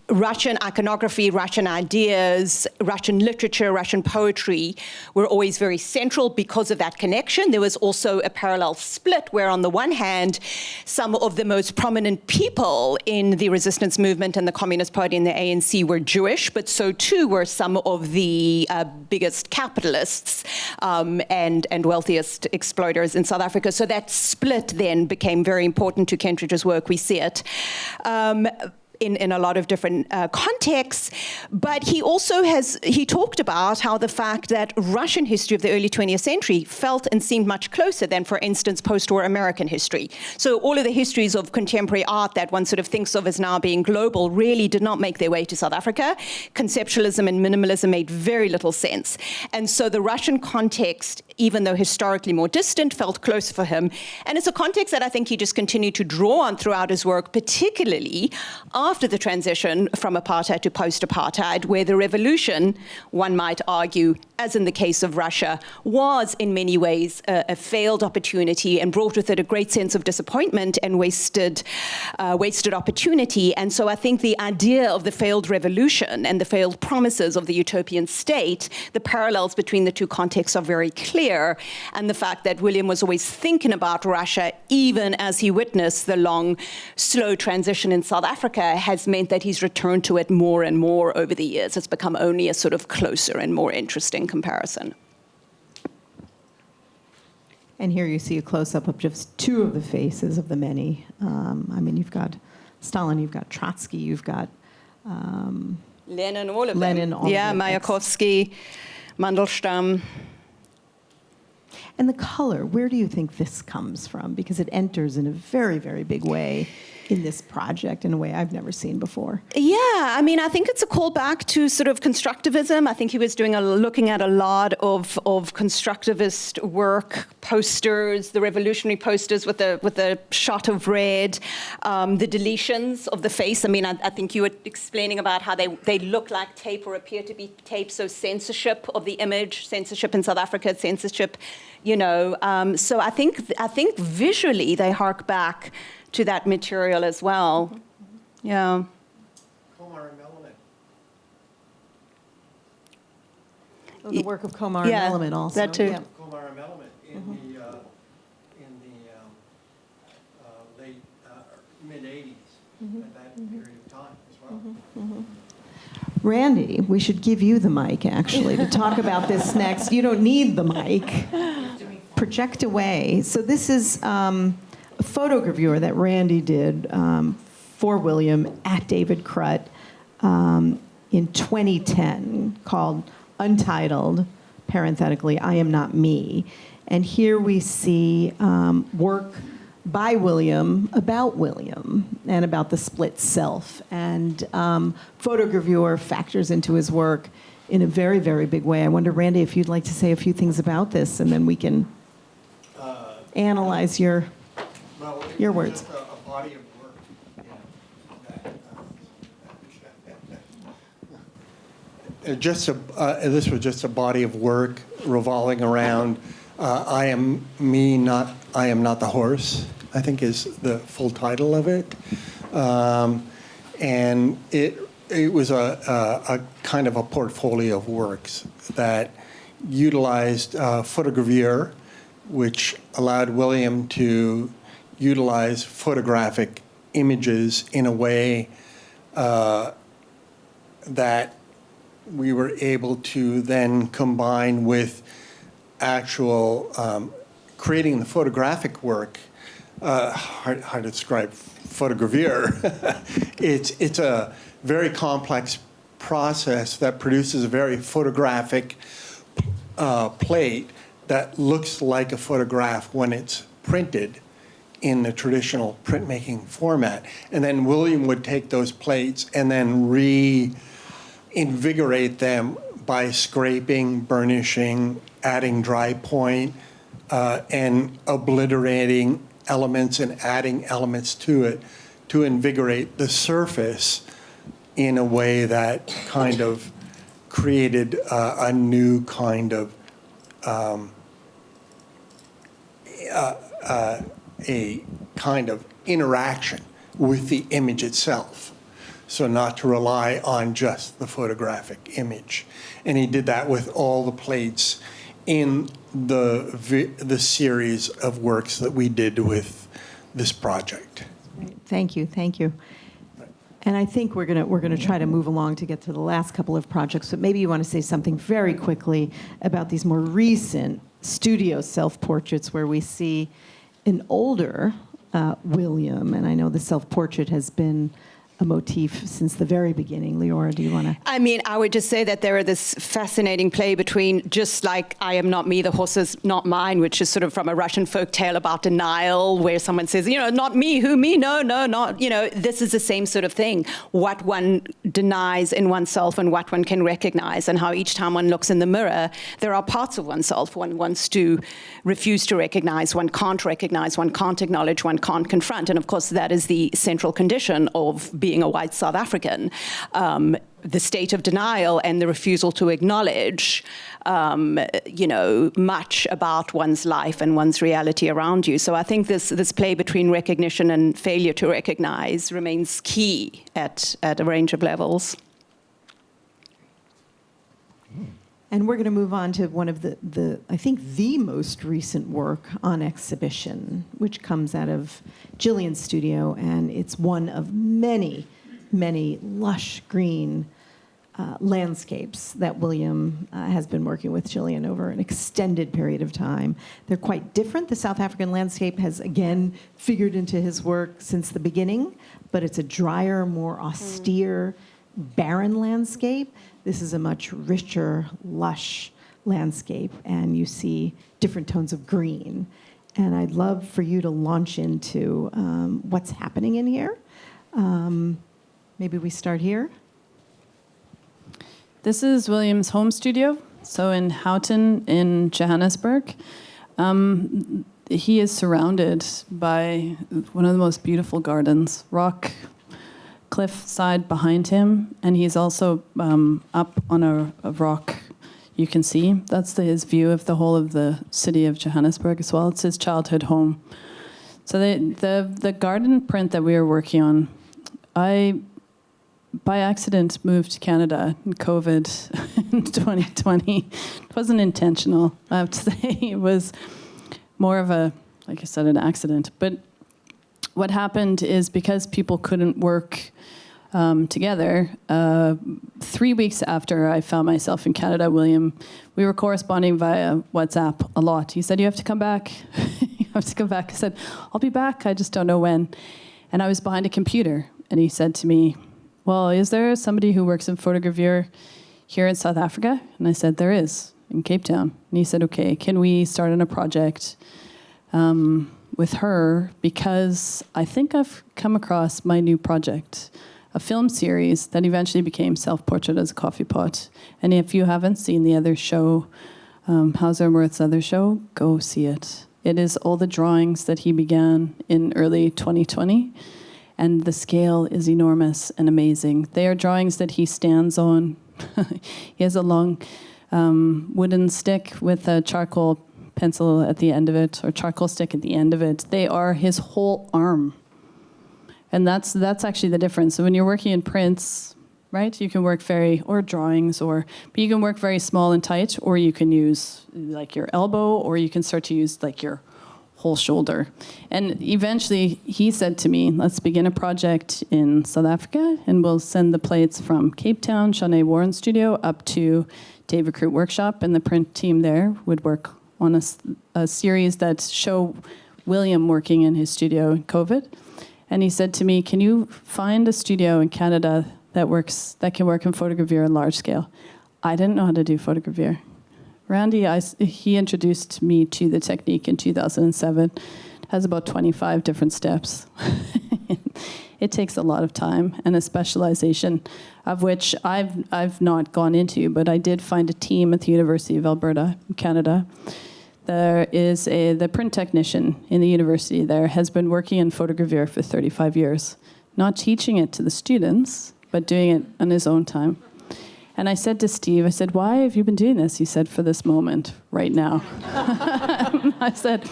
Speaker 4: Russian iconography, Russian ideas, Russian literature, Russian poetry were always very central because of that connection. There was also a parallel split where, on the one hand, some of the most prominent people in the resistance movement and the Communist Party and the ANC were Jewish, but so too were some of the biggest capitalists and wealthiest exploiters in South Africa. So that split then became very important to Kentridge's work. We see it in a lot of different contexts, but he also he talked about how the fact that Russian history of the early 20th century felt and seemed much closer than, for instance, post-war American history. So all of the histories of contemporary art that one sort of thinks of as now being global really did not make their way to South Africa. Conceptualism and minimalism made very little sense. And so the Russian context, even though historically more distant, felt closer for him. And it's a context that I think he just continued to draw on throughout his work, particularly after the transition from apartheid to post-apartheid, where the revolution, one might argue, as in the case of Russia, was in many ways a failed opportunity and brought with it a great sense of disappointment and wasted opportunity. And so I think the idea of the failed revolution and the failed promises of the utopian state, the parallels between the two contexts are very clear. And the fact that William was always thinking about Russia, even as he witnessed the long, slow transition in South Africa, has meant that he's returned to it more and more over the years. It's become only a sort of closer and more interesting comparison.
Speaker 2: And here you see a close-up of just two of the faces of the many. I mean, you've got Stalin, you've got Trotsky, you've got
Speaker 4: Lenin, all of
Speaker 2: Lenin,
Speaker 4: them.
Speaker 2: all
Speaker 4: Yeah,
Speaker 2: of them.
Speaker 4: Mayakovsky, Mandelstam.
Speaker 2: And the color, where do you think this comes from? Because it enters in a very, very big way in this project in a way I've never seen before.
Speaker 4: Yeah, I mean, I think it's a callback to sort of constructivism. I think he was looking at a lot of constructivist work, posters, the revolutionary posters with a shot of red, the deletions of the face. I mean, I think you were explaining about how they look like tape or appear to be tape. So censorship of the image, censorship in South Africa, censorship, you know. So I think visually they hark back to that material as well. Mm-hmm. Yeah.
Speaker 5: Komar and Melamed.
Speaker 2: Oh, the work of Komar
Speaker 4: Yeah,
Speaker 2: and Melamed also.
Speaker 4: that too.
Speaker 2: Yeah.
Speaker 5: Komar and Melamed in the late mid-'80s, at that period of time as well.
Speaker 2: Randy, we should give you the mic, actually, to talk about this next. You don't need the mic. Project away. So this is a photogravure that Randy did for William at David Crutt in 2010 called Untitled, parenthetically, I Am Not Me. And here we see work by William about William and about the split self. And photogravure factors into his work in a very, very big way. I wonder, Randy, if you'd like to say a few things about this, and then we can analyze your words.
Speaker 5: Just a body of work. This was just a body of work revolving around I am me, not I am not the horse, I think is the full title of it. And it was a kind of a portfolio of works that utilized photogravure, which allowed William to utilize photographic images in a way that we were able to then combine with actual creating the photographic work. Hard to describe photogravure. It's a very complex process that produces a very photographic plate that looks like a photograph when it's printed in the traditional printmaking format. And then William would take those plates and then reinvigorate them by scraping, burnishing, adding dry point, and obliterating elements and adding elements to it to invigorate the surface in a way that kind of created a new kind of a kind of interaction with the image itself. So not to rely on just the photographic image. And he did that with all the plates in the series of works that we did with this project.
Speaker 2: Thank you, thank you. And I think we're gonna try to move along to get to the last couple of projects, but maybe you want to say something very quickly about these more recent studio self-portraits where we see an older William, and I know the self-portrait has been a motif since the very beginning. Leora, do you want to?
Speaker 4: I mean, I would just say that there are this fascinating play between just like I am not me, the horse is not mine, which is sort of from a Russian folk tale about denial, where someone says, not me, who me? No, not, this is the same sort of thing. What one denies in oneself and what one can recognize, and how each time one looks in the mirror, there are parts of oneself one wants to refuse to recognize, one can't acknowledge, one can't confront. And of course, that is the central condition of being a white South African, the state of denial and the refusal to acknowledge, much about one's life and one's reality around you. So I think this play between recognition and failure to recognize remains key at a range of levels.
Speaker 2: And we're going to move on to one of the I think the most recent work on exhibition, which comes out of Jillian's studio, and it's one of many, many lush green landscapes that William has been working with Jillian over an extended period of time. They're quite different. The South African landscape has, again, figured into his work since the beginning, but it's a drier, more austere, barren landscape. This is a much richer, lush landscape, and you see different tones of green. And I'd love for you to launch into what's happening in here. Maybe we start here.
Speaker 3: This is William's home studio, so in Houghton in Johannesburg. He is surrounded by one of the most beautiful gardens, rock cliff side behind him, and he's also up on a rock you can see. That's his view of the whole of the city of Johannesburg as well. It's his childhood home. So the garden print that we were working on, I, by accident, moved to Canada in COVID in 2020. It wasn't intentional, I have to say. It was more of a, like I said, an accident. But what happened is because people couldn't work together, 3 weeks after I found myself in Canada, William, we were corresponding via WhatsApp a lot. He said, "You have to come back." You have to come back. I said, "I'll be back. I just don't know when." And I was behind a computer. And he said to me, well, is there somebody who works in photogravure here in South Africa? And I said, there is, in Cape Town. And he said, okay, can we start on a project with her? Because I think I've come across my new project, a film series that eventually became Self-Portrait as a Coffee Pot. And if you haven't seen the other show, Hauser Wirth's other show, go see it. It is all the drawings that he began in early 2020. And the scale is enormous and amazing. They are drawings that he stands on. He has a long wooden stick with a charcoal pencil at the end of it, or charcoal stick at the end of it. They are his whole arm. And that's actually the difference. So when you're working in prints, right, you can work or drawings, but you can work very small and tight, or you can use like your elbow, or you can start to use like your whole shoulder. And eventually he said to me, let's begin a project in South Africa, and we'll send the plates from Cape Town, Shanae Warren Studio, up to Dave Recruit Workshop, and the print team there would work on a series that show William working in his studio in COVID. And he said to me, can you find a studio in Canada that can work in photogravure on large scale? I didn't know how to do photogravure. Randy, he introduced me to the technique in 2007. It has about 25 different steps. It takes a lot of time and a specialization, of which I've not gone into, but I did find a team at the University of Alberta, Canada. There is the print technician in the university there has been working in photogravure for 35 years, not teaching it to the students, but doing it on his own time. And I said to Steve, I said, why have you been doing this? He said, for this moment, right now. I said,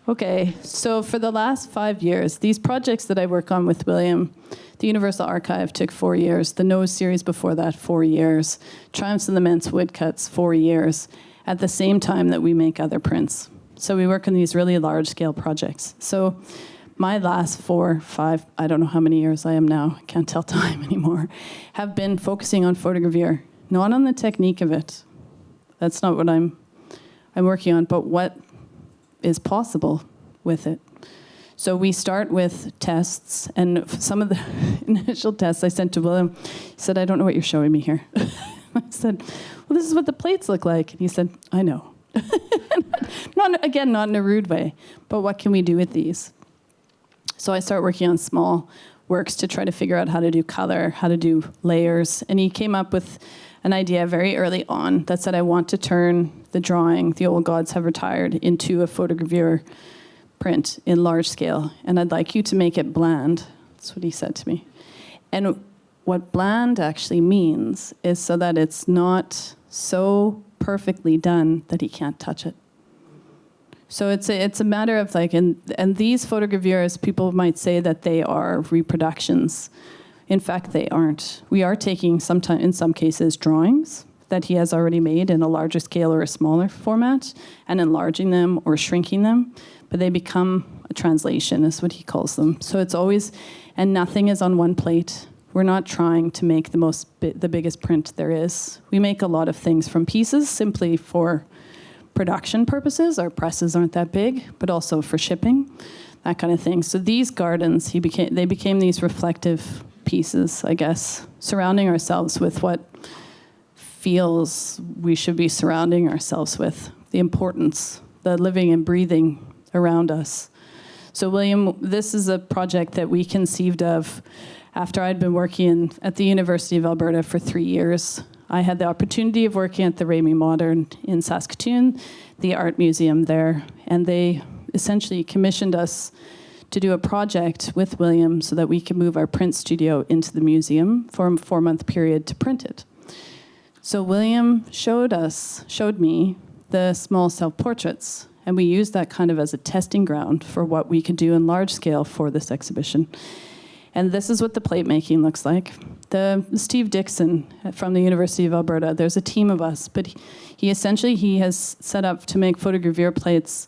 Speaker 3: okay, so for the last 5 years, these projects that I work on with William, the Universal Archive took 4 years, the Nose series before that, 4 years, Triumphs and Laments woodcuts, 4 years, at the same time that we make other prints. So we work on these really large-scale projects. So my last 4, 5, I don't know how many years I am now, I can't tell time anymore, have been focusing on photogravure, not on the technique of it. That's not what I'm working on, but what is possible with it. So we start with tests, and some of the initial tests I sent to William, he said, I don't know what you're showing me here. I said, well, this is what the plates look like. And he said, I know. Not in a rude way, but what can we do with these? So I start working on small works to try to figure out how to do color, how to do layers. And he came up with an idea very early on that said, I want to turn the drawing, The Old Gods Have Retired, into a photogravure print in large scale. And I'd like you to make it bland. That's what he said to me. And what bland actually means is so that it's not so perfectly done that he can't touch it. So it's a matter of like, and these photogravures, people might say that they are reproductions. In fact, they aren't. We are taking in some cases drawings that he has already made in a larger scale or a smaller format and enlarging them or shrinking them, but they become a translation is what he calls them. So it's always, and nothing is on one plate. We're not trying to make the biggest print there is. We make a lot of things from pieces simply for production purposes. Our presses aren't that big, but also for shipping, that kind of thing. So these gardens, they became these reflective pieces, I guess, surrounding ourselves with what feels we should be surrounding ourselves with, the importance, the living and breathing around us. So William, this is a project that we conceived of after I'd been working at the University of Alberta for 3 years. I had the opportunity of working at the Ramey Modern in Saskatoon, the art museum there, and they essentially commissioned us to do a project with William so that we could move our print studio into the museum for a 4-month period to print it. So William showed me the small self-portraits, and we used that kind of as a testing ground for what we could do in large scale for this exhibition. And this is what the plate making looks like. Steve Dixon from the University of Alberta, there's a team of us, but he has set up to make photogravure plates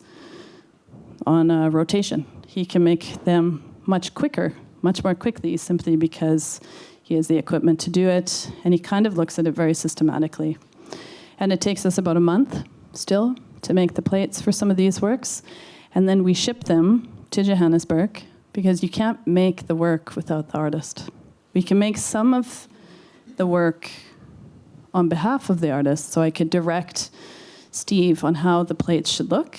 Speaker 3: on rotation. He can make them much more quickly, simply because he has the equipment to do it, and he kind of looks at it very systematically. And it takes us about a month still to make the plates for some of these works, and then we ship them to Johannesburg because you can't make the work without the artist. We can make some of the work on behalf of the artist, so I could direct Steve on how the plates should look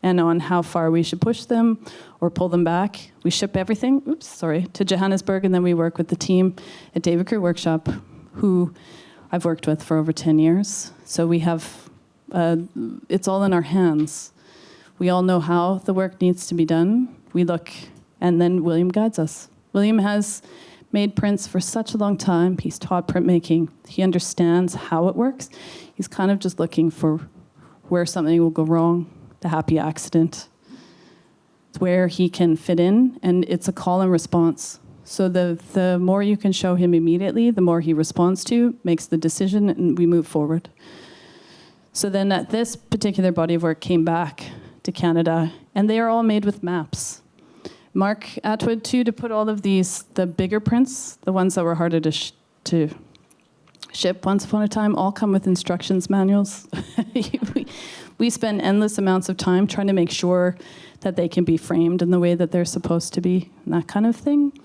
Speaker 3: and on how far we should push them or pull them back. We ship everything, to Johannesburg, and then we work with the team at David Crew Workshop, who I've worked with for over 10 years. So we have, it's all in our hands. We all know how the work needs to be done. We look, and then William guides us. William has made prints for such a long time. He's taught printmaking. He understands how it works. He's kind of just looking for where something will go wrong, the happy accident. It's where he can fit in, and it's a call and response. So the more you can show him immediately, the more he responds to, makes the decision, and we move forward. So then this particular body of work came back to Canada, and they are all made with maps. Mark Atwood, too, to put all of these, the bigger prints, the ones that were harder to ship once upon a time, all come with instructions manuals. We spend endless amounts of time trying to make sure that they can be framed in the way that they're supposed to be, and that kind of thing.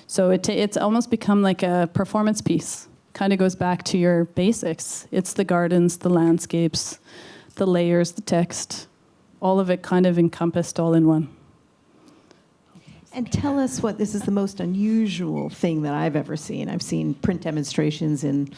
Speaker 3: So it's almost become like a performance piece. Kind of goes back to your basics. It's the gardens, the landscapes, the layers, the text, all of it kind of encompassed all in one.
Speaker 2: And tell us what, this is the most unusual thing that I've ever seen. I've seen print demonstrations in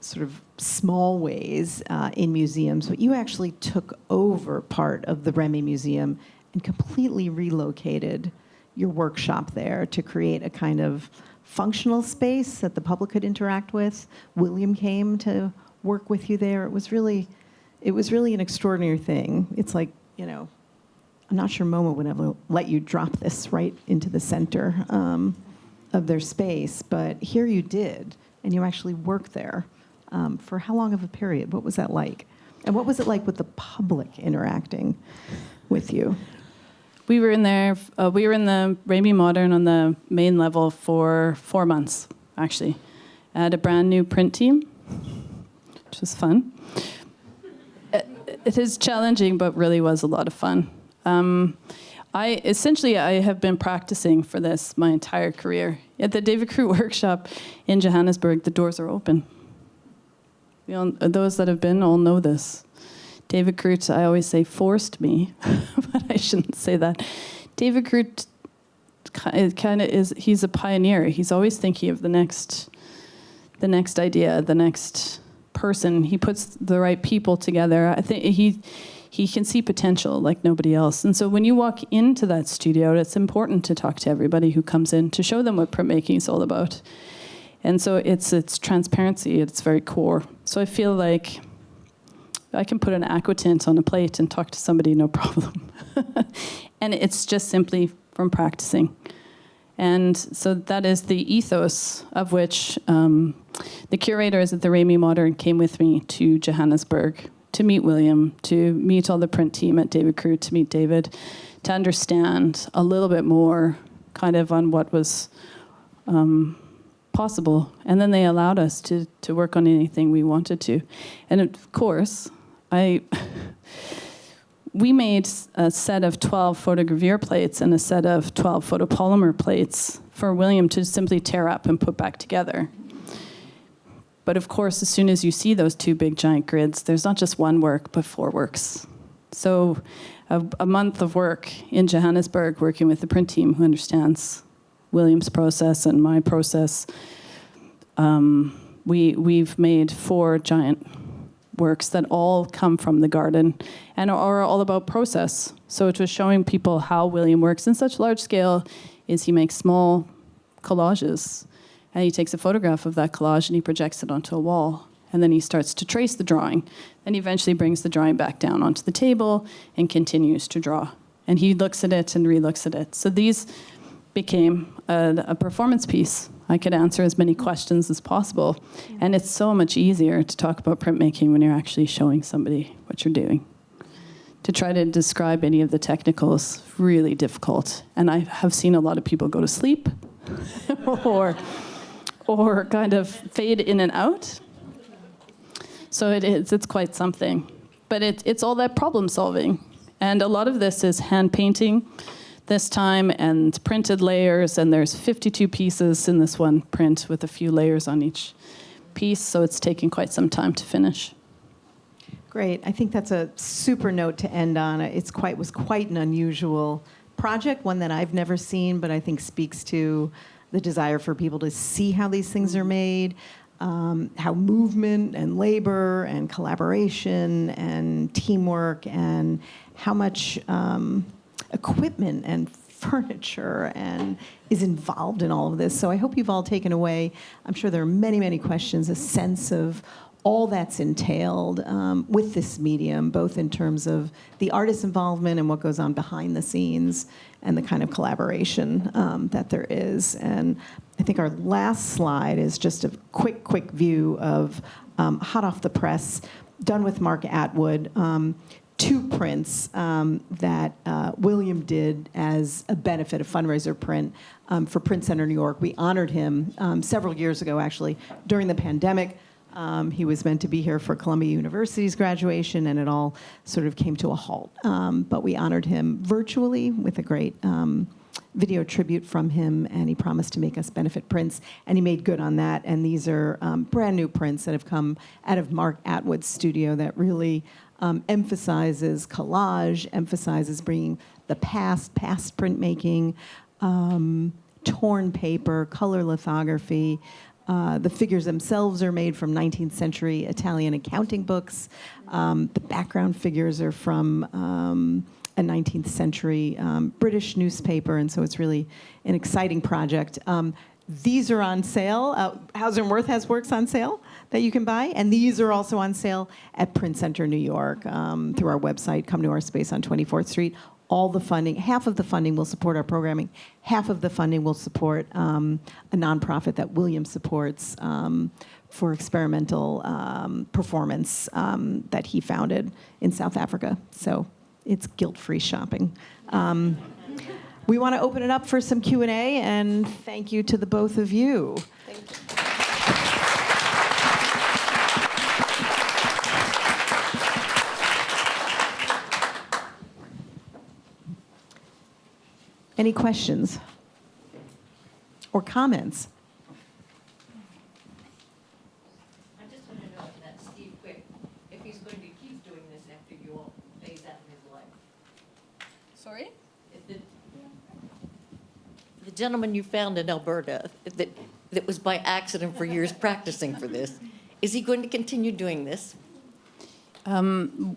Speaker 2: sort of small ways in museums, but you actually took over part of the Remy Museum and completely relocated your workshop there to create a kind of functional space that the public could interact with. William came to work with you there. It was really an extraordinary thing. It's like, I'm not sure MoMA would ever let you drop this right into the center of their space, but here you did, and you actually worked there for how long of a period? What was that like? And what was it like with the public interacting with you?
Speaker 3: We were in there. We were in the Remy Modern on the main level for 4 months, actually. I had a brand new print team, which was fun. It is challenging, but really was a lot of fun. I have been practicing for this my entire career. At the David Crew Workshop in Johannesburg, the doors are open. Those that have been all know this. David Crew, I always say, forced me, but I shouldn't say that. David Crew kind of is, he's a pioneer. He's always thinking of the next idea, the next person. He puts the right people together. I think he can see potential like nobody else. And so when you walk into that studio, it's important to talk to everybody who comes in to show them what printmaking is all about. And so it's transparency, it's very core. So I feel like I can put an aquatint on a plate and talk to somebody, no problem. And it's just simply from practicing. And so that is the ethos of which the curators at the Remy Modern came with me to Johannesburg to meet William, to meet all the print team at David Crew, to meet David, to understand a little bit more kind of on what was possible. And then they allowed us to work on anything we wanted to. And of course, we made a set of 12 photogravure plates and a set of 12 photopolymer plates for William to simply tear up and put back together. But of course, as soon as you see those two big giant grids, there's not just one work, but 4 works. So a month of work in Johannesburg working with the print team who understands William's process and my process. We've made 4 giant works that all come from the garden and are all about process. So it was showing people how William works in such large scale is he makes small collages and he takes a photograph of that collage and he projects it onto a wall. And then he starts to trace the drawing. Then he eventually brings the drawing back down onto the table and continues to draw. And he looks at it and relooks at it. So these became a performance piece. I could answer as many questions as possible. And it's so much easier to talk about printmaking when you're actually showing somebody what you're doing. To try to describe any of the technicals, really difficult. And I have seen a lot of people go to sleep or kind of fade in and out. So it's quite something. But it's all that problem solving. And a lot of this is hand painting this time, and printed layers, and there's 52 pieces in this one print with a few layers on each piece, so it's taking quite some time to finish.
Speaker 2: Great. I think that's a super note to end on. Was quite an unusual project, one that I've never seen, but I think speaks to the desire for people to see how these things are made, how movement and labor and collaboration and teamwork and how much equipment and furniture and is involved in all of this. So I hope you've all taken away, I'm sure there are many, many questions, a sense of all that's entailed with this medium, both in terms of the artist's involvement and what goes on behind the scenes and the kind of collaboration that there is. And I think our last slide is just a quick view of hot off the press, done with Mark Atwood, 2 prints that William did as a benefit, a fundraiser print for Print Center New York. We honored him several years ago, actually, during the pandemic. He was meant to be here for Columbia University's graduation, and it all sort of came to a halt. But we honored him virtually with a great video tribute from him, and he promised to make us benefit prints, and he made good on that. And these are brand new prints that have come out of Mark Atwood's studio that really emphasizes collage, emphasizes bringing the past printmaking, torn paper, color lithography. The figures themselves are made from 19th century Italian accounting books. The background figures are from a 19th century British newspaper, and so it's really an exciting project. These are on sale. Hauser Wirth has works on sale that you can buy, and these are also on sale at Print Center New York through our website. Come to our space on 24th Street. All the funding, half of the funding will support our programming, half of the funding will support a nonprofit that William supports for experimental performance that he founded in South Africa. So it's guilt-free shopping. We want to open it up for some Q&A, and thank you to the both of you.
Speaker 4: Thank you.
Speaker 2: Any questions or comments?
Speaker 6: I just want to know that Steve Quick, if he's going to keep doing this after you all phase out in his life.
Speaker 3: Sorry?
Speaker 6: If the gentleman you found in Alberta that was by accident for years practicing for this, is he going to continue doing this?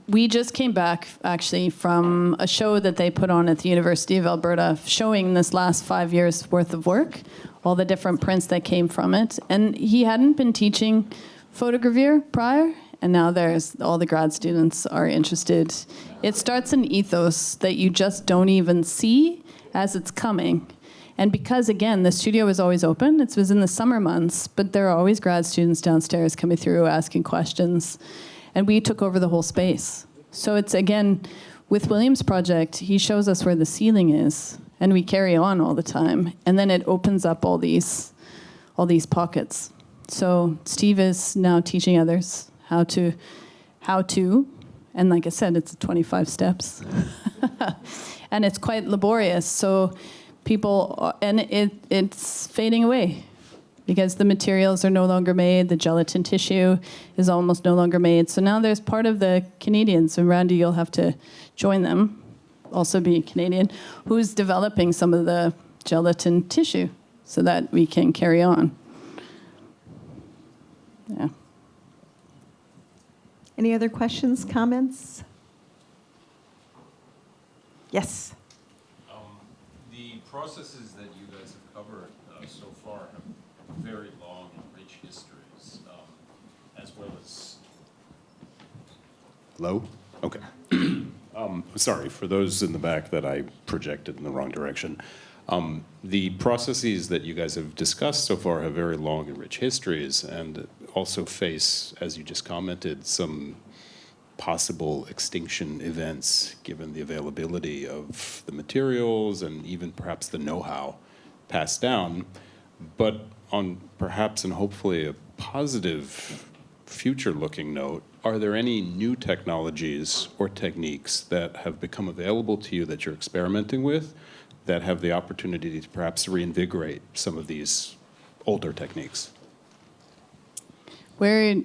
Speaker 3: We just came back, actually, from a show that they put on at the University of Alberta showing this last 5 years' worth of work, all the different prints that came from it. And he hadn't been teaching photogravure prior, and now there's all the grad students are interested. It starts an ethos that you just don't even see as it's coming. And because, again, the studio is always open, it was in the summer months, but there are always grad students downstairs coming through asking questions. And we took over the whole space. So it's, again, with William's project, he shows us where the ceiling is, and we carry on all the time. And then it opens up all these pockets. So Steve is now teaching others how to, and like I said, it's 25 steps. And it's quite laborious. So people, and it's fading away, because the materials are no longer made, the gelatin tissue is almost no longer made. So now there's part of the Canadians, and Randy, you'll have to join them, also being Canadian, who's developing some of the gelatin tissue so that we can carry on. Yeah.
Speaker 2: Any other questions, comments? Yes.
Speaker 7: The processes that you guys have covered so far have very long and rich histories, as well as... Hello? Okay. Sorry, for those in the back that I projected in the wrong direction. The processes that you guys have discussed so far have very long and rich histories, and also face, as you just commented, some possible extinction events given the availability of the materials and even perhaps the know-how passed down. But on perhaps and hopefully a positive future-looking note, are there any new technologies or techniques that have become available to you that you're experimenting with that have the opportunity to perhaps reinvigorate some of these older techniques?
Speaker 3: We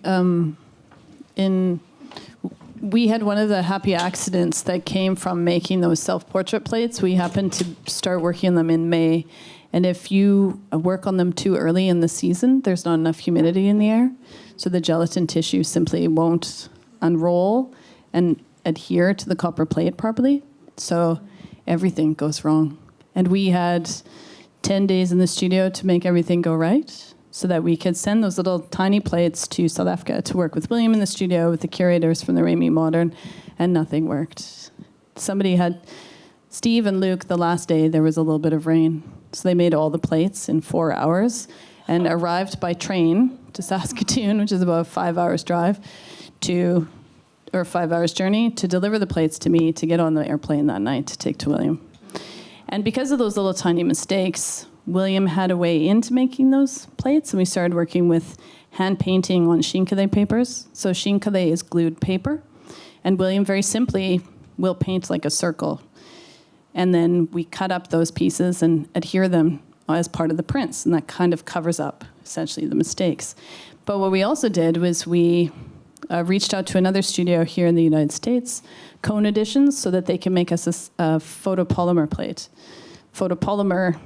Speaker 3: had one of the happy accidents that came from making those self-portrait plates. We happened to start working on them in May. And if you work on them too early in the season, there's not enough humidity in the air. So the gelatin tissue simply won't unroll and adhere to the copper plate properly. So everything goes wrong. And we had 10 days in the studio to make everything go right, so that we could send those little tiny plates to South Africa to work with William in the studio, with the curators from the Raimi Modern, and nothing worked. Somebody had, Steve and Luke, the last day, there was a little bit of rain. So they made all the plates in 4 hours and arrived by train to Saskatoon, which is about a 5 hours drive, or 5 hours journey, to deliver the plates to me to get on the airplane that night to take to William. And because of those little tiny mistakes, William had a way into making those plates, and we started working with hand painting on chine-calais papers. So chine-calais is glued paper, and William very simply will paint like a circle. And then we cut up those pieces and adhere them as part of the prints, and that kind of covers up, essentially, the mistakes. But what we also did was we reached out to another studio here in the United States, Cone Editions, so that they can make us a photopolymer plate. Photopolymer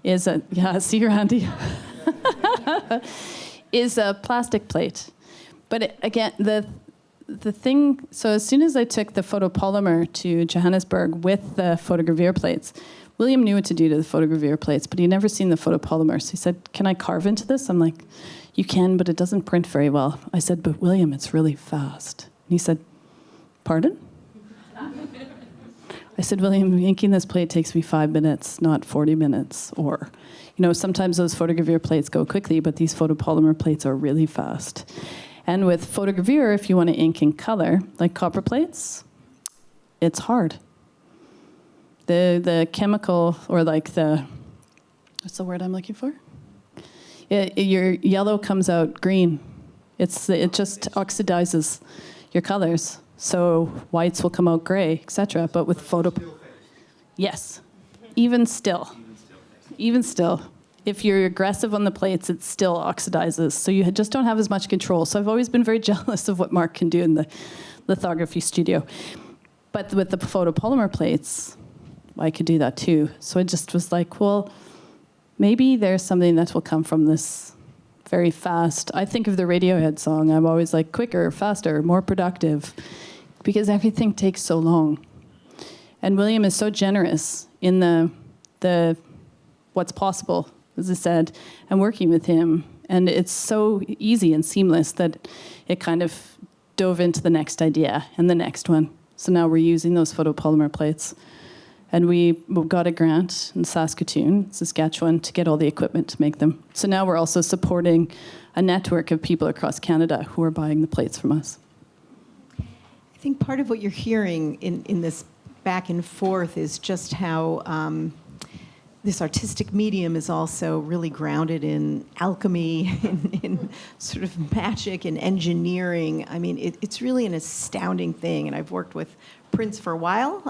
Speaker 3: is see Randy, is a plastic plate. But again, the thing, so as soon as I took the photopolymer to Johannesburg with the photogravure plates, William knew what to do to the photogravure plates, but he'd never seen the photopolymer. So he said, "Can I carve into this?" I'm like, "You can, but it doesn't print very well." I said, "But William, it's really fast." And he said, "Pardon?" I said, "William, inking this plate takes me 5 minutes, not 40 minutes. Or, sometimes those photogravure plates go quickly, but these photopolymer plates are really fast." And with photogravure, if you want to ink in color, like copper plates, it's hard. The chemical, or like what's the word I'm looking for? Your yellow comes out green. It just oxidizes your colors. So whites will come out gray, etc. But with yes, even still, if you're aggressive on the plates, it still oxidizes. So you just don't have as much control. So I've always been very jealous of what Mark can do in the lithography studio. But with the photopolymer plates, I could do that too. So I just was like, well, maybe there's something that will come from this very fast. I think of the Radiohead song. I'm always like, quicker, faster, more productive, because everything takes so long. And William is so generous in the what's possible, as I said, and working with him. And it's so easy and seamless that it kind of dove into the next idea and the next one. So now we're using those photopolymer plates. And we got a grant in Saskatoon, Saskatchewan, to get all the equipment to make them. So now we're also supporting a network of people across Canada who are buying the plates from us.
Speaker 2: I think part of what you're hearing in this back and forth is just how this artistic medium is also really grounded in alchemy, in sort of magic and engineering. I mean, it's really an astounding thing, and I've worked with prints for a while.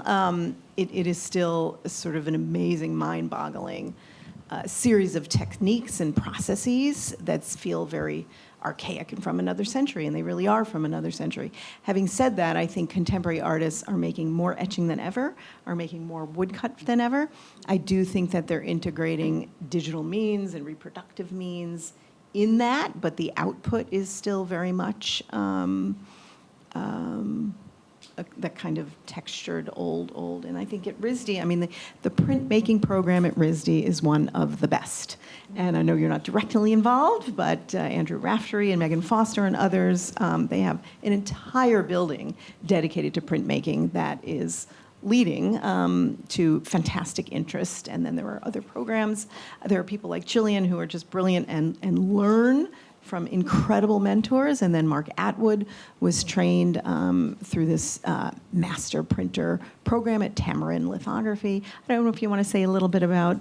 Speaker 2: It is still sort of an amazing, mind-boggling series of techniques and processes that feel very archaic and from another century, and they really are from another century. Having said that, I think contemporary artists are making more etching than ever, are making more woodcut than ever. I do think that they're integrating digital means and reproductive means in that, but the output is still very much that kind of textured old. And I think at RISD, I mean, the printmaking program at RISD is one of the best. And I know you're not directly involved, but Andrew Raftery and Megan Foster and others, they have an entire building dedicated to printmaking that is leading to fantastic interest. And then there are other programs. There are people like Jillian who are just brilliant and learn from incredible mentors. And then Mark Atwood was trained through this master printer program at Tamarind Lithography. I don't know if you want to say a little bit about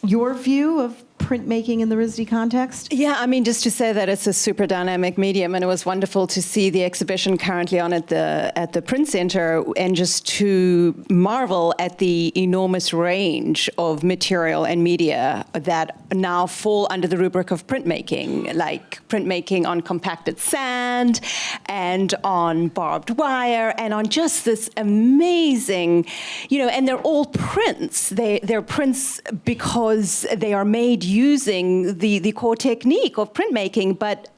Speaker 2: your view of printmaking in the RISD context?
Speaker 4: Yeah, I mean, just to say that it's a super dynamic medium, and it was wonderful to see the exhibition currently on at the Print Center, and just to marvel at the enormous range of material and media that now fall under the rubric of printmaking, like printmaking on compacted sand, and on barbed wire, and on just this amazing, and they're all prints. They're prints because they are made using the core technique of printmaking, but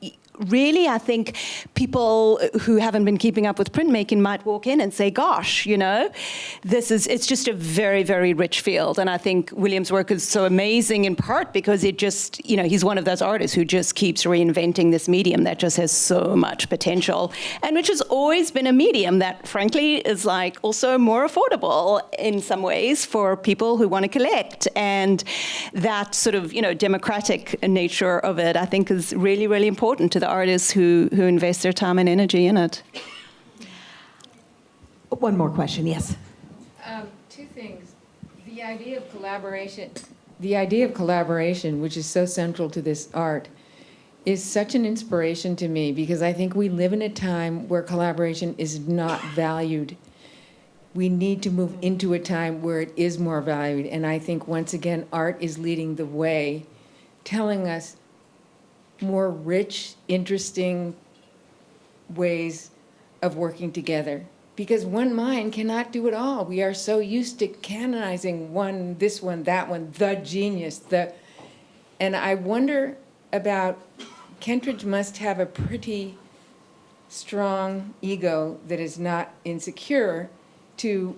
Speaker 4: really, I think people who haven't been keeping up with printmaking might walk in and say, gosh, it's just a very, very rich field. And I think William's work is so amazing in part because it just, he's one of those artists who just keeps reinventing this medium that just has so much potential, and which has always been a medium that, frankly, is like also more affordable in some ways for people who want to collect. And that sort of, democratic nature of it, I think, is really, really important to the artists who invest their time and energy in it.
Speaker 2: One more question, yes.
Speaker 8: Two things. The idea of collaboration, which is so central to this art, is such an inspiration to me because I think we live in a time where collaboration is not valued. We need to move into a time where it is more valued. And I think, once again, art is leading the way, telling us more rich, interesting ways of working together. Because one mind cannot do it all. We are so used to canonizing one, this one, that one, the genius. And I wonder about, Kentridge must have a pretty strong ego that is not insecure to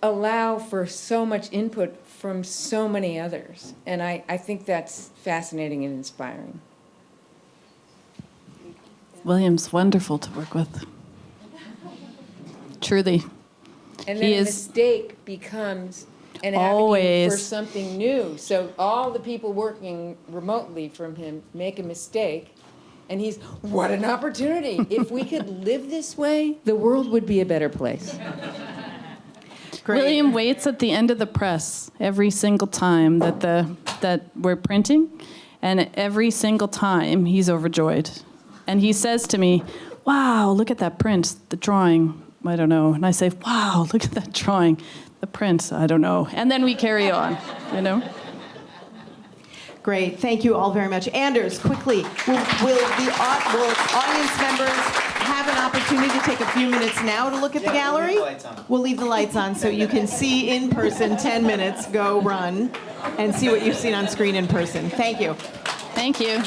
Speaker 8: allow for so much input from so many others. And I think that's fascinating and inspiring.
Speaker 3: William's wonderful to work with. Truly.
Speaker 8: And then a mistake becomes an avenue for something new. So all the people working remotely from him make a mistake, and he's, what an opportunity. If we could live this way, the world would be a better place.
Speaker 2: Great.
Speaker 3: William waits at the end of the press every single time that we're printing, and every single time he's overjoyed. And he says to me, wow, look at that print, the drawing, I don't know. And I say, wow, look at that drawing, the print, I don't know. And then we carry on,
Speaker 2: Great. Thank you all very much. Anders, quickly, will audience members have an opportunity to take a few minutes now to look at the gallery? We'll leave the lights on so you can see in person 10 minutes, go run, and see what you've seen on screen in person. Thank you.
Speaker 3: Thank you.